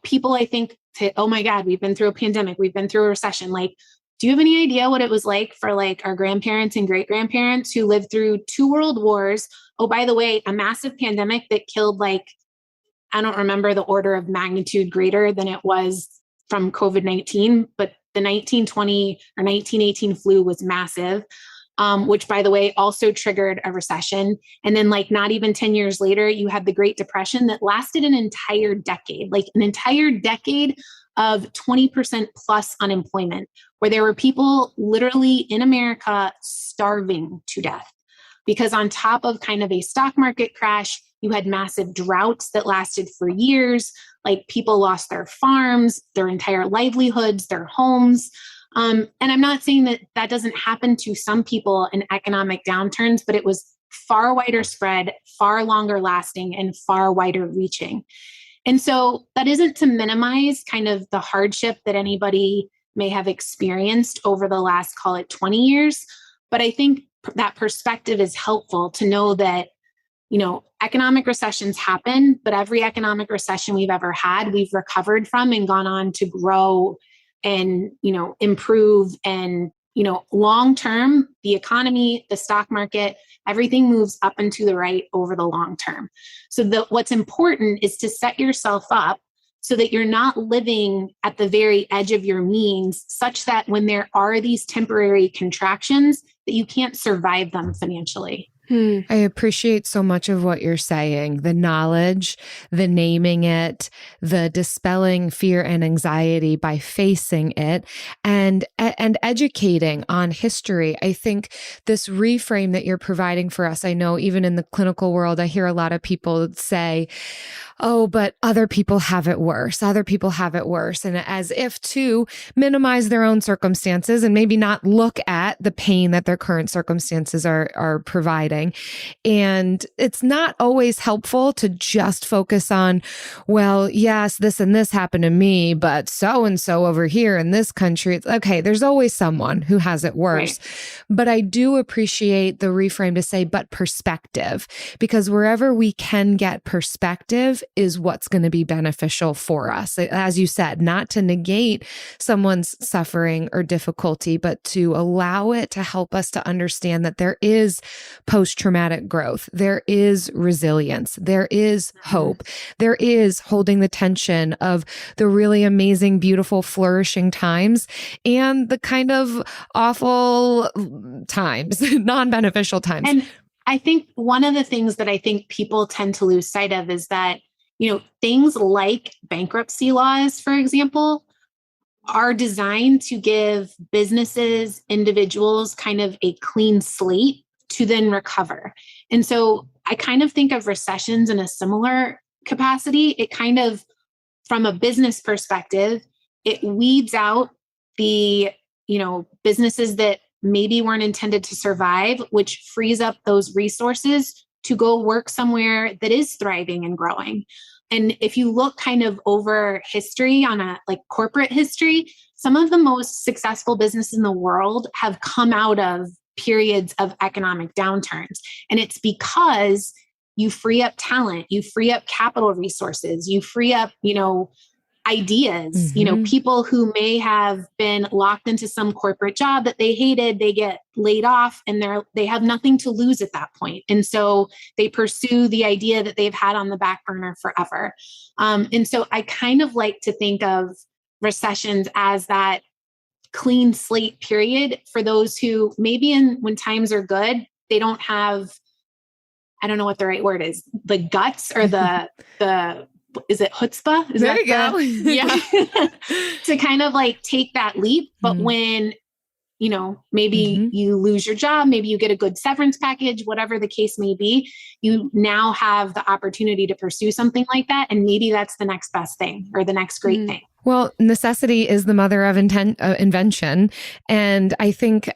People, I think, say, oh my God, we've been through a pandemic, we've been through a recession. Do you have any idea what it was like for our grandparents and great grandparents who lived through 2 world wars? Oh, by the way, a massive pandemic that killed I don't remember the order of magnitude greater than it was from COVID-19, but the 1920 or 1918 flu was massive. Which, by the way, also triggered a recession. And then not even 10 years later, you had the Great Depression that lasted an entire decade, an entire decade of 20% plus unemployment, where there were people literally in America starving to death. Because on top of kind of a stock market crash, you had massive droughts that lasted for years. People lost their farms, their entire livelihoods, their homes. And I'm not saying that doesn't happen to some people in economic downturns, but it was far wider spread, far longer lasting, and far wider reaching. And so that isn't to minimize kind of the hardship that anybody may have experienced over the last, call it 20 years. But I think that perspective is helpful to know that, economic recessions happen, but every economic recession we've ever had, we've recovered from and gone on to grow and, improve and long term, the economy, the stock market, everything moves up and to the right over the long term. So what's important is to set yourself up so that you're not living at the very edge of your means, such that when there are these temporary contractions, that you can't survive them financially. I appreciate so much of what you're saying, the knowledge, the naming it, the dispelling fear and anxiety by facing it, and educating on history. I think this reframe that you're providing for us, I know even in the clinical world, I hear a lot of people say, oh, but other people have it worse. Other people have it worse. And as if to minimize their own circumstances and maybe not look at the pain that their current circumstances are providing. And it's not always helpful to just focus on, well, yes, this and this happened to me, but so-and-so over here in this country, it's okay. There's always someone who has it worse. Right. But I do appreciate the reframe to say, but perspective, because wherever we can get perspective is what's going to be beneficial for us. As you said, not to negate someone's suffering or difficulty, but to allow it to help us to understand that there is post-traumatic growth. There is resilience. There is hope. There is holding the tension of the really amazing, beautiful, flourishing times and the kind of awful times, non-beneficial times. And I think one of the things that I think people tend to lose sight of is that things like bankruptcy laws, for example, are designed to give businesses, individuals kind of a clean slate to then recover. And so I kind of think of recessions in a similar capacity. It kind of, from a business perspective, it weeds out the, businesses that maybe weren't intended to survive, which frees up those resources to go work somewhere that is thriving and growing. And if you look kind of over history on a corporate history, some of the most successful businesses in the world have come out of periods of economic downturns. And it's because you free up talent, you free up capital resources, you free up, ideas, people who may have been locked into some corporate job that they hated, they get laid off and they have nothing to lose at that point. And so they pursue the idea that they've had on the back burner forever. And so I kind of like to think of recessions as that clean slate period for those who maybe when times are good, they don't have, I don't know what the right word is, the guts or the is it chutzpah? There you go. Yeah. To kind of take that leap. But when, maybe you lose your job, maybe you get a good severance package, whatever the case may be, you now have the opportunity to pursue something like that. And maybe that's the next best thing or the next great thing. Well, necessity is the mother of invention. And I think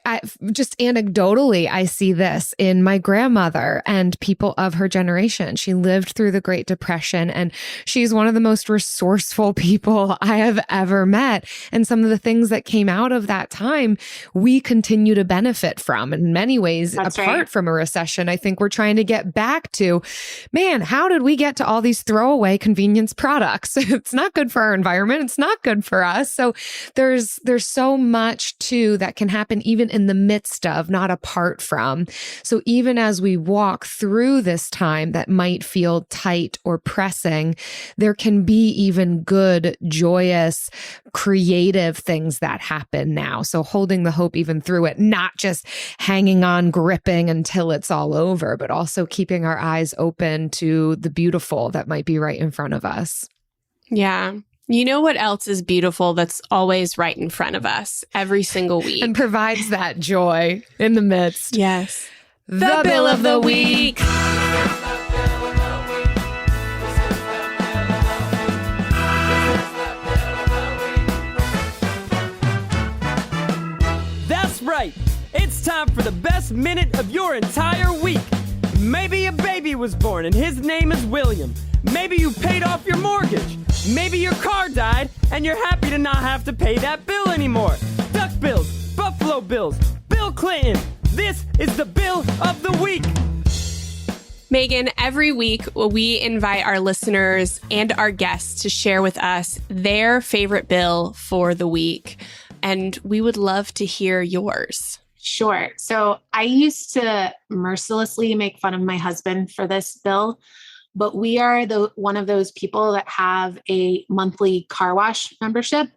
just anecdotally, I see this in my grandmother and people of her generation. She lived through the Great Depression and she's one of the most resourceful people I have ever met. And some of the things that came out of that time, we continue to benefit from in many ways. That's apart right. from a recession. I think we're trying to get back to, man, how did we get to all these throwaway convenience products? It's not good for our environment. It's not good for us. So there's so much too that can happen even in the midst of, not apart from. So even as we walk through this time that might feel tight or pressing, there can be even good, joyous, creative things that happen now. So holding the hope even through it, not just hanging on, gripping until it's all over, but also keeping our eyes open to the beautiful that might be right in front of us. Yeah. You know what else is beautiful that's always right in front of us every single week? And provides that joy in the midst. Yes. The Bill of the Week. That's right. It's time for the best minute of your entire week. Maybe a baby was born and his name is William. Maybe you paid off your mortgage. Maybe your car died and you're happy to not have to pay that bill anymore. Duck bills, Buffalo Bills, Bill Clinton. This is the Bill of the Week. Meghan, every week we invite our listeners and our guests to share with us their favorite bill for the week. and we would love to hear yours. Sure. So I used to mercilessly make fun of my husband for this, Bill, but we are one of those people that have a monthly car wash membership.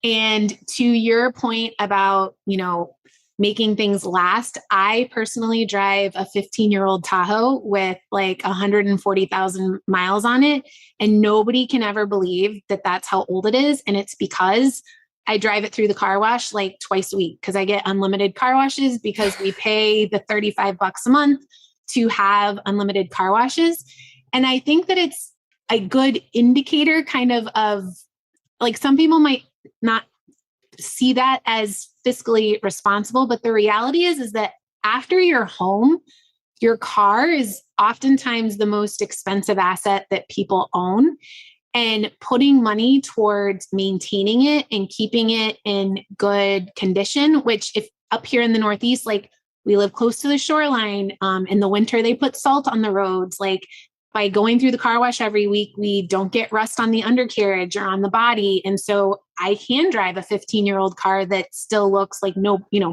And to your point about, making things last, I personally drive a 15-year-old Tahoe with like 140,000 miles on it. And nobody can ever believe that that's how old it is. And it's because I drive it through the car wash like twice a week because I get unlimited car washes because we pay the $35 a month to have unlimited car washes. And I think that it's a good indicator kind of like some people might not see that as fiscally responsible, but the reality is that after you're home, your car is oftentimes the most expensive asset that people own. And putting money towards maintaining it and keeping it in good condition, which if up here in the Northeast, like we live close to the shoreline, in the winter, they put salt on the roads. Like by going through the car wash every week, we don't get rust on the undercarriage or on the body. And so I can drive a 15-year-old car that still looks like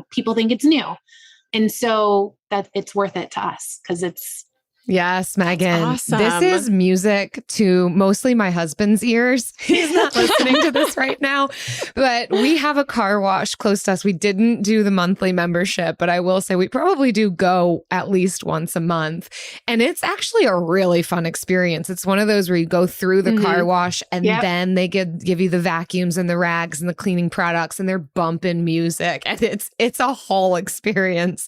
people think it's new. And so that it's worth it to us because it's. Yes, Megan. Awesome. This is music to mostly my husband's ears. He's not listening to this right now, but we have a car wash close to us. We didn't do the monthly membership, but I will say we probably do go at least once a month. And it's actually a really fun experience. It's one of those where you go through the car wash and then they give you the vacuums and the rags and the cleaning products and they're bumping music. And it's a whole experience.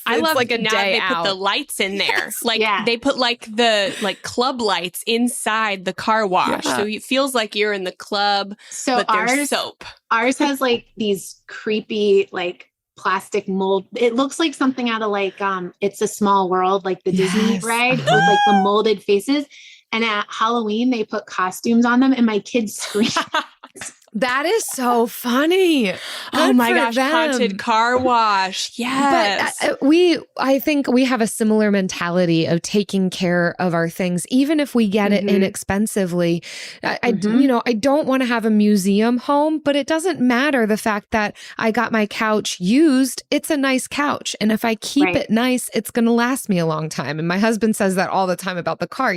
I love like a now day they out. Put the lights in there. Yes. They put the club lights inside the car wash. So it feels like you're in the club, but there's soap. Ours has like these creepy, like plastic mold. It looks like something out of It's a Small World, like the Disney ride with like the molded faces. And at Halloween, they put costumes on them and my kids scream. That is so funny. Oh my gosh, haunted car wash. Yes. But I think we have a similar mentality of taking care of our things, even if we get it inexpensively. I don't want to have a museum home, but it doesn't matter the fact that I got my couch used. It's a nice couch. And if I keep it nice, it's going to last me a long time. And my husband says that all the time about the car.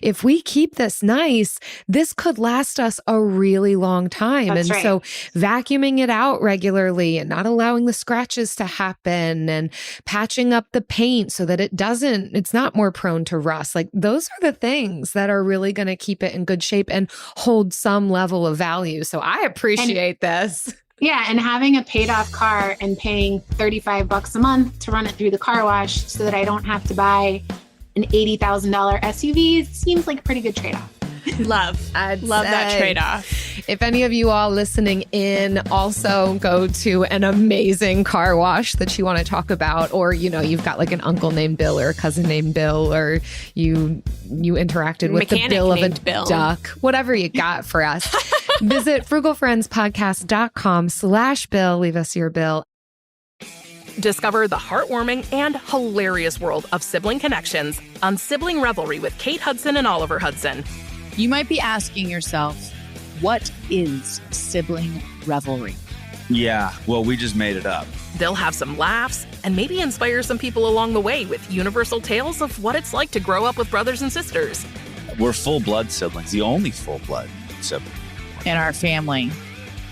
If we keep this nice, this could last us a really long time. So vacuuming it out regularly and not allowing the scratches to happen and patching up the paint so that it's not more prone to rust. Like those are the things that are really going to keep it in good shape and hold some level of value. So I appreciate this. Yeah. And having a paid off car and paying $35 a month to run it through the car wash so that I don't have to buy an $80,000 SUV seems like a pretty good trade-off. Love that trade-off. If any of you all listening in also go to an amazing car wash that you want to talk about, or, you've got like an uncle named Bill or a cousin named Bill, or you interacted with the bill of a duck, whatever you got for us, visit frugalfriendspodcast.com/bill. Leave us your bill. Discover the heartwarming and hilarious world of sibling connections on Sibling Revelry with Kate Hudson and Oliver Hudson. You might be asking yourself, what is sibling revelry? Yeah, well, we just made it up. They'll have some laughs and maybe inspire some people along the way with universal tales of what it's like to grow up with brothers and sisters. We're full-blood siblings, the only full-blood sibling. In our family.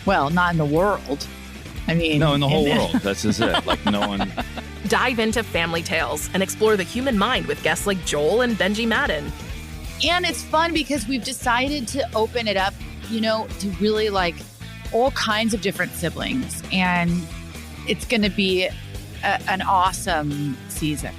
Well, not in the world. No, in the whole world. That's just it. Like no one. Dive into family tales and explore the human mind with guests like Joel and Benji Madden. And it's fun because we've decided to open it up, to really like all kinds of different siblings. And it's going to be an awesome season.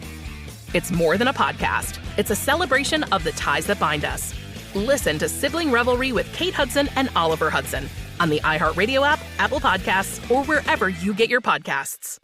It's more than a podcast. It's a celebration of the ties that bind us. Listen to Sibling Revelry with Kate Hudson and Oliver Hudson on the iHeartRadio app, Apple Podcasts, or wherever you get your podcasts.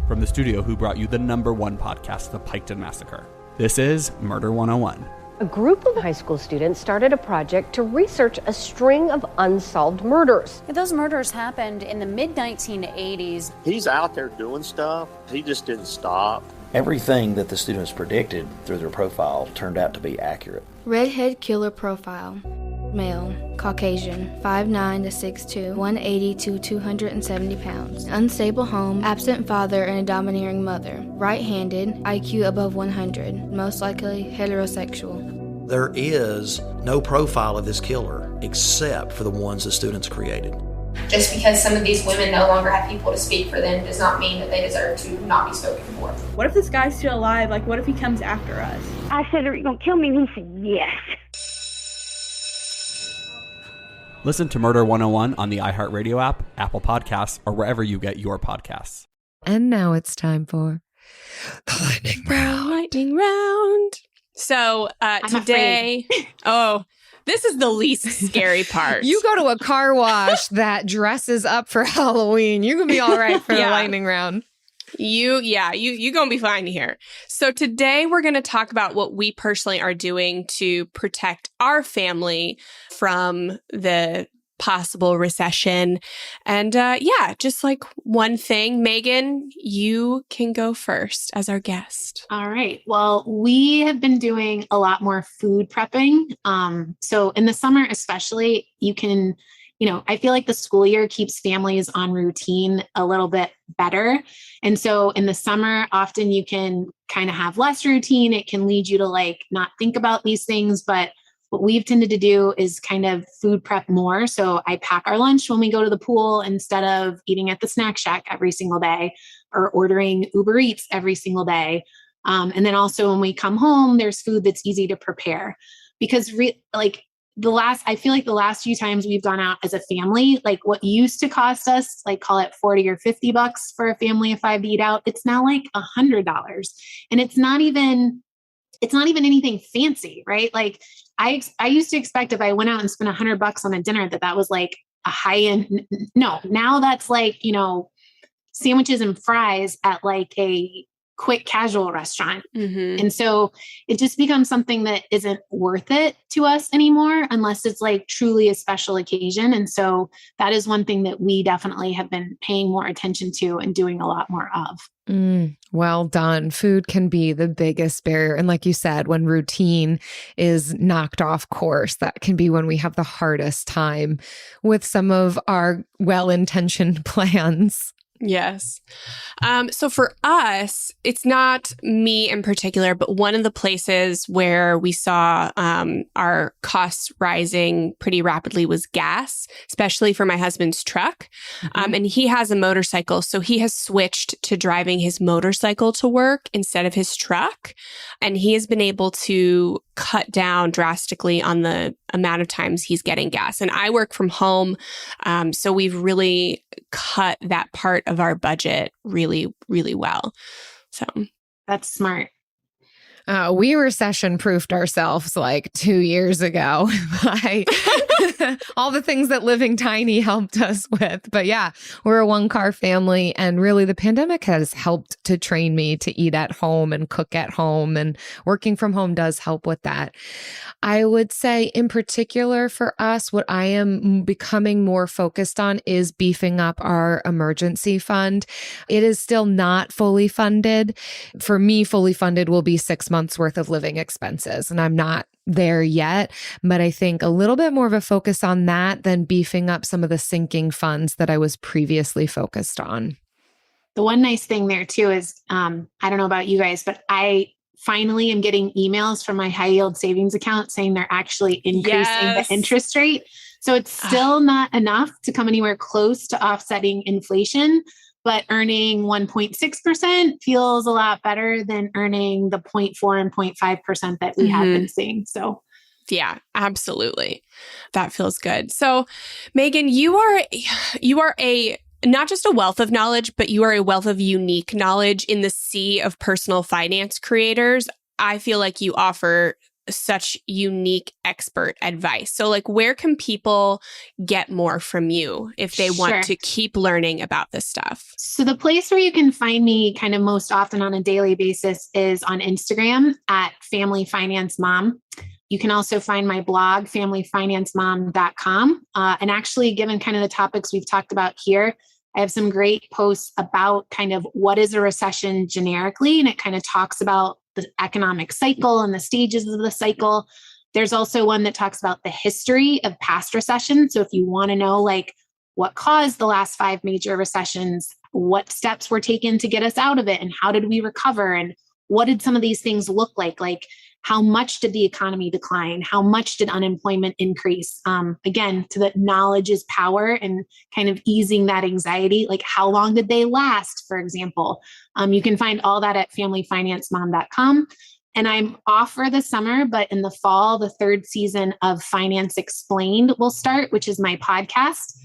From the studio who brought you the #1 podcast, The Piketon Massacre, this is Murder 101. A group of high school students started a project to research a string of unsolved murders. Those murders happened in the mid-1980s. He's out there doing stuff. He just didn't stop. Everything that the students predicted through their profile turned out to be accurate. Redhead killer profile. Male, Caucasian, 5'9" to 6'2", 180 to 270 pounds. Unstable home, absent father and a domineering mother. Right-handed, IQ above 100, most likely heterosexual. There is no profile of this killer except for the ones the students created. Just because some of these women no longer have people to speak for them does not mean that they deserve to not be spoken for. What if this guy's still alive? Like, what if he comes after us? I said, are you going to kill me? And he said, yes. Listen to Murder 101 on the iHeartRadio app, Apple Podcasts, or wherever you get your podcasts. And now it's time for the lightning round. Lightning round. So today, this is the least scary part. You go to a car wash that dresses up for Halloween, you can be all right for the lightning round. You gonna be fine here. So today we're gonna talk about what we personally are doing to protect our family from the possible recession. And just like one thing, Megan, you can go first as our guest. All right. Well, we have been doing a lot more food prepping. So in the summer, especially, you can, I feel like the school year keeps families on routine a little bit better. And so in the summer, often you can kind of have less routine. It can lead you to not think about these things, but what we've tended to do is kind of food prep more. So I pack our lunch when we go to the pool instead of eating at the snack shack every single day or ordering Uber Eats every single day. And then also when we come home, there's food that's easy to prepare because I feel like the last few times we've gone out as a family, what used to cost us, call it $40 or $50 for a family of 5 to eat out, it's now $100. And it's not even anything fancy, right? I used to expect if I went out and spent $100 on a dinner, that was a high end. No, now that's sandwiches and fries at a quick casual restaurant. Mm-hmm. And so it just becomes something that isn't worth it to us anymore, unless it's truly a special occasion. And so that is one thing that we definitely have been paying more attention to and doing a lot more of. Well done. Food can be the biggest barrier. And like you said, when routine is knocked off course, that can be when we have the hardest time with some of our well-intentioned plans. Yes. So for us, it's not me in particular, but one of the places where we saw our costs rising pretty rapidly was gas, especially for my husband's truck. Mm-hmm. And he has a motorcycle, so he has switched to driving his motorcycle to work instead of his truck. And he has been able to cut down drastically on the amount of times he's getting gas. And I work from home, so we've really cut that part of our budget really, really well. So that's smart. We recession-proofed ourselves 2 years ago by all the things that Living Tiny helped us with. But yeah, we're a one-car family, and really the pandemic has helped to train me to eat at home and cook at home, and working from home does help with that. I would say in particular for us, what I am becoming more focused on is beefing up our emergency fund. It is still not fully funded. For me, fully funded will be 6 months worth of living expenses, and I'm not there yet, but I think a little bit more of a focus on that than beefing up some of the sinking funds that I was previously focused on. The one nice thing there too is, I don't know about you guys, but I finally am getting emails from my high yield savings account saying they're actually increasing the interest rate. So it's still not enough to come anywhere close to offsetting inflation, but earning 1.6% feels a lot better than earning the 0.4 and 0.5% that we have been seeing. So yeah, absolutely. That feels good. So Megan, you are a not just a wealth of knowledge, but you are a wealth of unique knowledge in the sea of personal finance creators. I feel like you offer such unique expert advice. So where can people get more from you if they want to keep learning about this stuff? So the place where you can find me kind of most often on a daily basis is on Instagram at Family Finance Mom. You can also find my blog, familyfinancemom.com. And actually, given kind of the topics we've talked about here, I have some great posts about kind of what is a recession generically, and it kind of talks about the economic cycle and the stages of the cycle. There's also one that talks about the history of past recessions. So if you want to know like what caused the last 5 major recessions, what steps were taken to get us out of it, and how did we recover, and what did some of these things look like? Like how much did the economy decline? How much did unemployment increase? Again, to that knowledge is power and kind of easing that anxiety. Like how long did they last, for example? You can find all that at familyfinancemom.com. And I'm off for the summer, but in the fall, the 3rd season of Finance Explained will start, which is my podcast.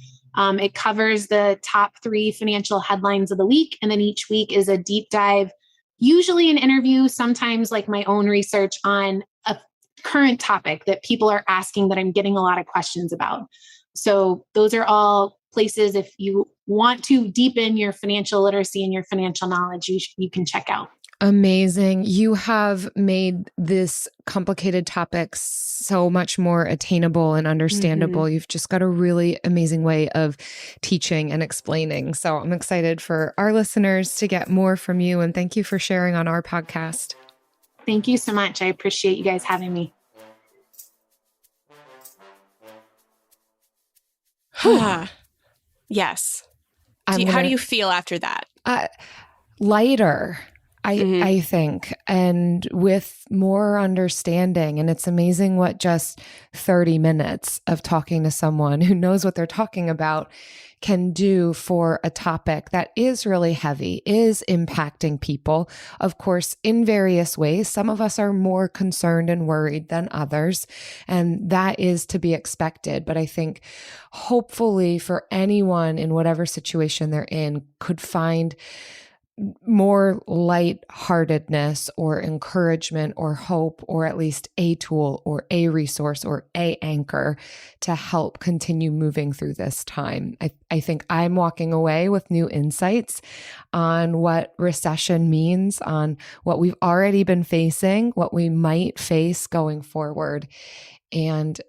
It covers the top 3 financial headlines of the week. And then each week is a deep dive, usually an interview, sometimes like my own research on a current topic that people are asking that I'm getting a lot of questions about. So those are all places, if you want to deepen your financial literacy and your financial knowledge, you can check out. Amazing. You have made this complicated topic so much more attainable and understandable. Mm-hmm. You've just got a really amazing way of teaching and explaining. So I'm excited for our listeners to get more from you. And thank you for sharing on our podcast. Thank you so much. I appreciate you guys having me. Yes. How do you feel after that? Lighter. I think, and with more understanding. And it's amazing what just 30 minutes of talking to someone who knows what they're talking about can do for a topic that is really heavy, is impacting people, of course, in various ways. Some of us are more concerned and worried than others, and that is to be expected. But I think hopefully for anyone in whatever situation they're in could find more lightheartedness or encouragement or hope, or at least a tool or a resource or a anchor to help continue moving through this time. I think I'm walking away with new insights on what recession means, on what we've already been facing, what we might face going forward. And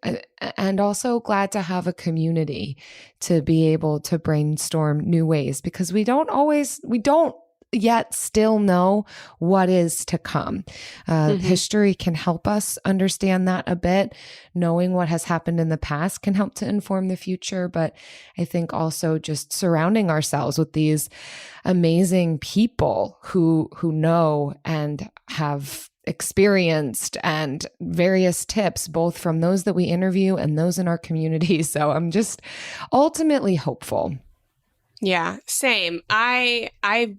also glad to have a community to be able to brainstorm new ways, because we don't yet still know what is to come. History can help us understand that a bit. Knowing what has happened in the past can help to inform the future. But I think also just surrounding ourselves with these amazing people who know and have experienced, and various tips, both from those that we interview and those in our community. So I'm just ultimately hopeful. Yeah, same. I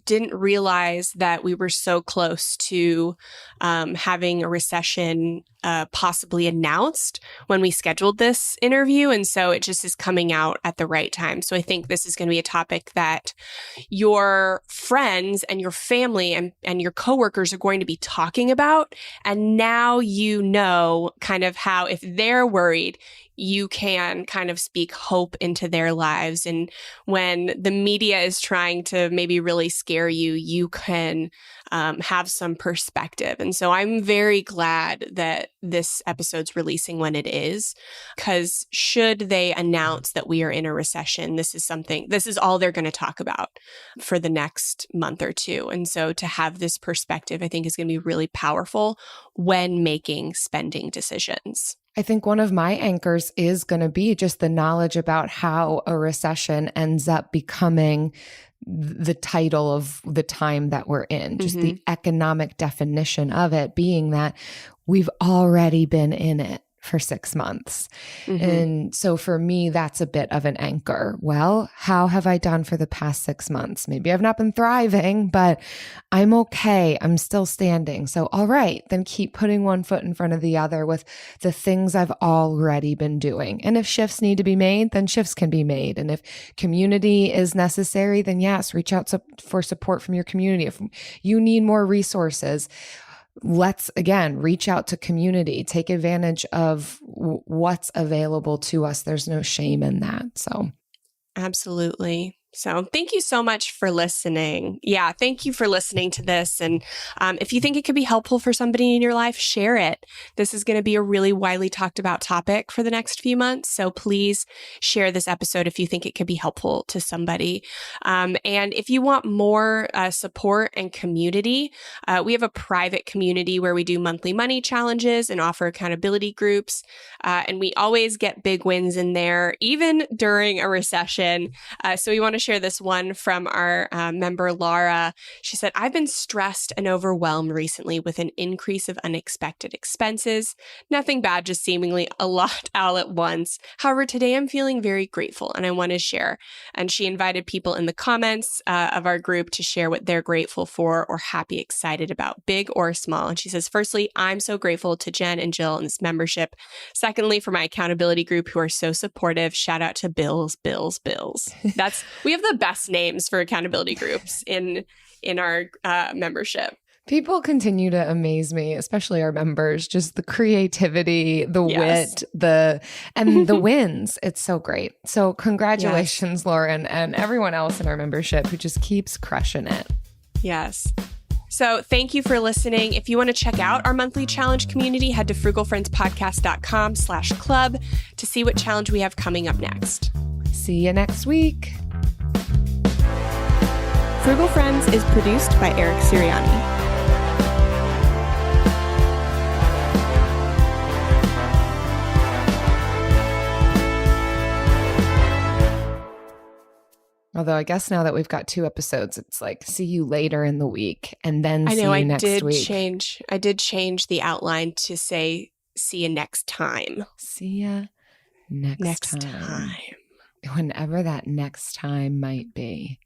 didn't realize that we were so close to having a recession possibly announced when we scheduled this interview. And so it just is coming out at the right time. So I think this is going to be a topic that your friends and your family and your coworkers are going to be talking about. And now you know kind of how, if they're worried, you can kind of speak hope into their lives. And when the media is trying to maybe really scare you, you can have some perspective. And so I'm very glad that this episode's releasing when it is, because should they announce that we are in a recession, this is all they're going to talk about for the next month or two. And so to have this perspective, I think is going to be really powerful when making spending decisions. I think one of my anchors is going to be just the knowledge about how a recession ends up becoming the title of the time that we're in, just the economic definition of it being that we've already been in it for 6 months. And so for me, that's a bit of an anchor. Well, how have I done for the past 6 months? Maybe I've not been thriving, but I'm okay. I'm still standing. So, all right, then keep putting one foot in front of the other with the things I've already been doing. And if shifts need to be made, then shifts can be made. And if community is necessary, then yes, reach out for support from your community. If you need more resources, let's, again, reach out to community, take advantage of what's available to us. There's no shame in that. So, absolutely. So thank you so much for listening. Yeah, thank you for listening to this. And if you think it could be helpful for somebody in your life, share it. This is going to be a really widely talked about topic for the next few months. So please share this episode if you think it could be helpful to somebody. And if you want more support and community, we have a private community where we do monthly money challenges and offer accountability groups. And we always get big wins in there, even during a recession. So we want to share this one from our member, Laura. She said, I've been stressed and overwhelmed recently with an increase of unexpected expenses. Nothing bad, just seemingly a lot all at once. However, today I'm feeling very grateful and I want to share. And she invited people in the comments of our group to share what they're grateful for or happy, excited about, big or small. And she says, firstly, I'm so grateful to Jen and Jill in this membership. Secondly, for my accountability group who are so supportive. Shout out to Bills. We have the best names for accountability groups in our membership. People continue to amaze me, especially our members, just the creativity, the wit, the wins. It's so great. So congratulations, Lauren, and everyone else in our membership who just keeps crushing it. Yes. So thank you for listening. If you want to check out our monthly challenge community, head to frugalfriendspodcast.com/club to see what challenge we have coming up next. See you next week. Frugal Friends is produced by Eric Sirianni. Although I guess now that we've got 2 episodes, it's like, see you later in the week and then see you next week. I did change the outline to say, see you next time. See ya next time. Whenever that next time might be.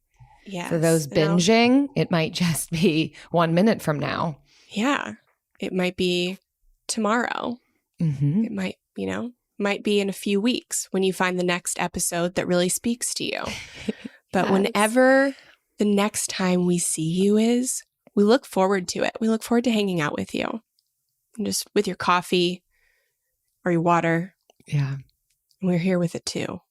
Yes. For those binging, it might just be 1 minute from now. Yeah. It might be tomorrow. Mm-hmm. It might be in a few weeks when you find the next episode that really speaks to you. But whenever the next time we see you is, we look forward to it. We look forward to hanging out with you. And just with your coffee or your water. Yeah. And we're here with it too.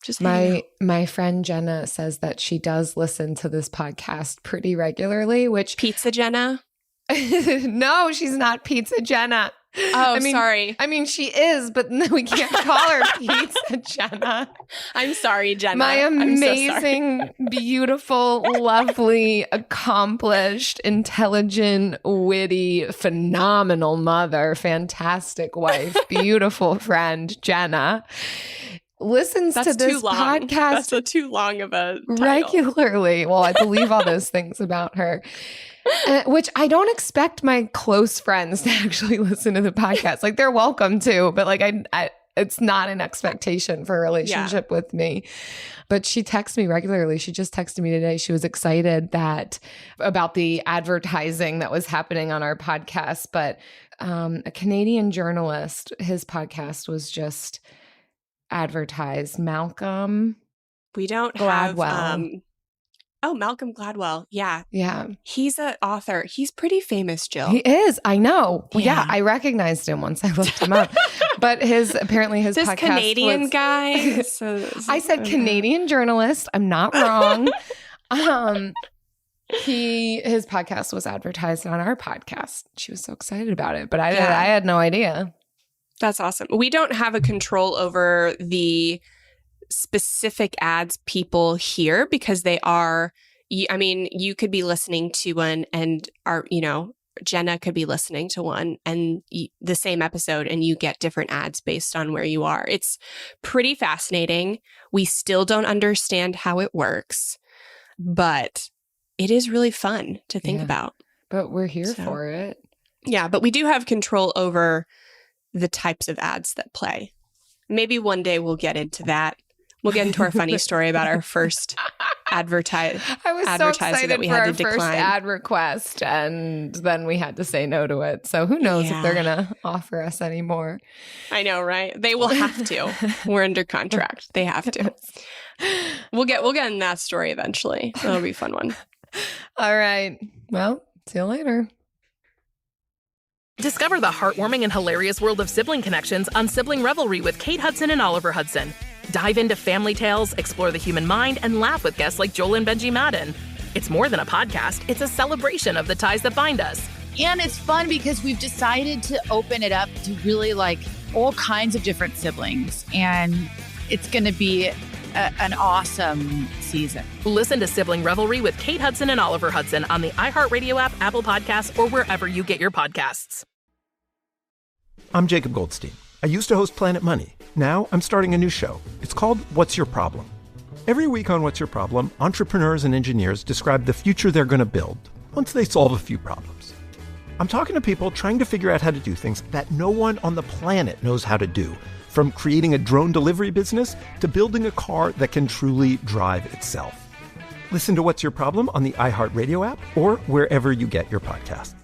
Just my friend Jenna says that she does listen to this podcast pretty regularly, which Pizza Jenna? No, she's not Pizza Jenna. Oh, sorry. I mean, she is, but we can't call her Pizza Jenna. I'm sorry, Jenna. My amazing, beautiful, lovely, accomplished, intelligent, witty, phenomenal mother, fantastic wife, beautiful friend, Jenna, listens to this podcast. That's too long of a title. Regularly. Well, I believe all those things about her. Which I don't expect my close friends to actually listen to the podcast. Like, they're welcome to, but like I it's not an expectation for a relationship with me. But she texts me regularly. She just texted me today. She was excited about the advertising that was happening on our podcast. But a Canadian journalist, his podcast was just advertised. Malcolm. We don't Gladwell. have Malcolm Gladwell. Yeah. Yeah. He's an author. He's pretty famous, Jill. He is. I know. Yeah. I recognized him once I looked him up. But his podcast Canadian guy. I said Canadian journalist. I'm not wrong. His podcast was advertised on our podcast. She was so excited about it, but I had no idea. That's awesome. We don't have a control over the specific ads people hear because they are, you could be listening to one and Jenna could be listening to one and the same episode and you get different ads based on where you are. It's pretty fascinating. We still don't understand how it works, but it is really fun to think about. But we're here for it. Yeah, but we do have control over the types of ads that play. Maybe one day we'll get into that. We'll get into our funny story about our first advertiser that we had to decline. First ad request, and then we had to say no to it. So who knows if they're going to offer us any more. I know, right? They will have to. We're under contract. They have to. We'll get in that story eventually. That'll be a fun one. All right. Well, see you later. Discover the heartwarming and hilarious world of sibling connections on Sibling Revelry with Kate Hudson and Oliver Hudson. Dive into family tales, explore the human mind, and laugh with guests like Joel and Benji Madden. It's more than a podcast, it's a celebration of the ties that bind us. And it's fun because we've decided to open it up to really like all kinds of different siblings. And it's going to be an awesome season. Listen to Sibling Revelry with Kate Hudson and Oliver Hudson on the iHeartRadio app, Apple Podcasts, or wherever you get your podcasts. I'm Jacob Goldstein. I used to host Planet Money. Now I'm starting a new show. It's called What's Your Problem? Every week on What's Your Problem, entrepreneurs and engineers describe the future they're going to build once they solve a few problems. I'm talking to people trying to figure out how to do things that no one on the planet knows how to do, from creating a drone delivery business to building a car that can truly drive itself. Listen to What's Your Problem on the iHeartRadio app or wherever you get your podcasts.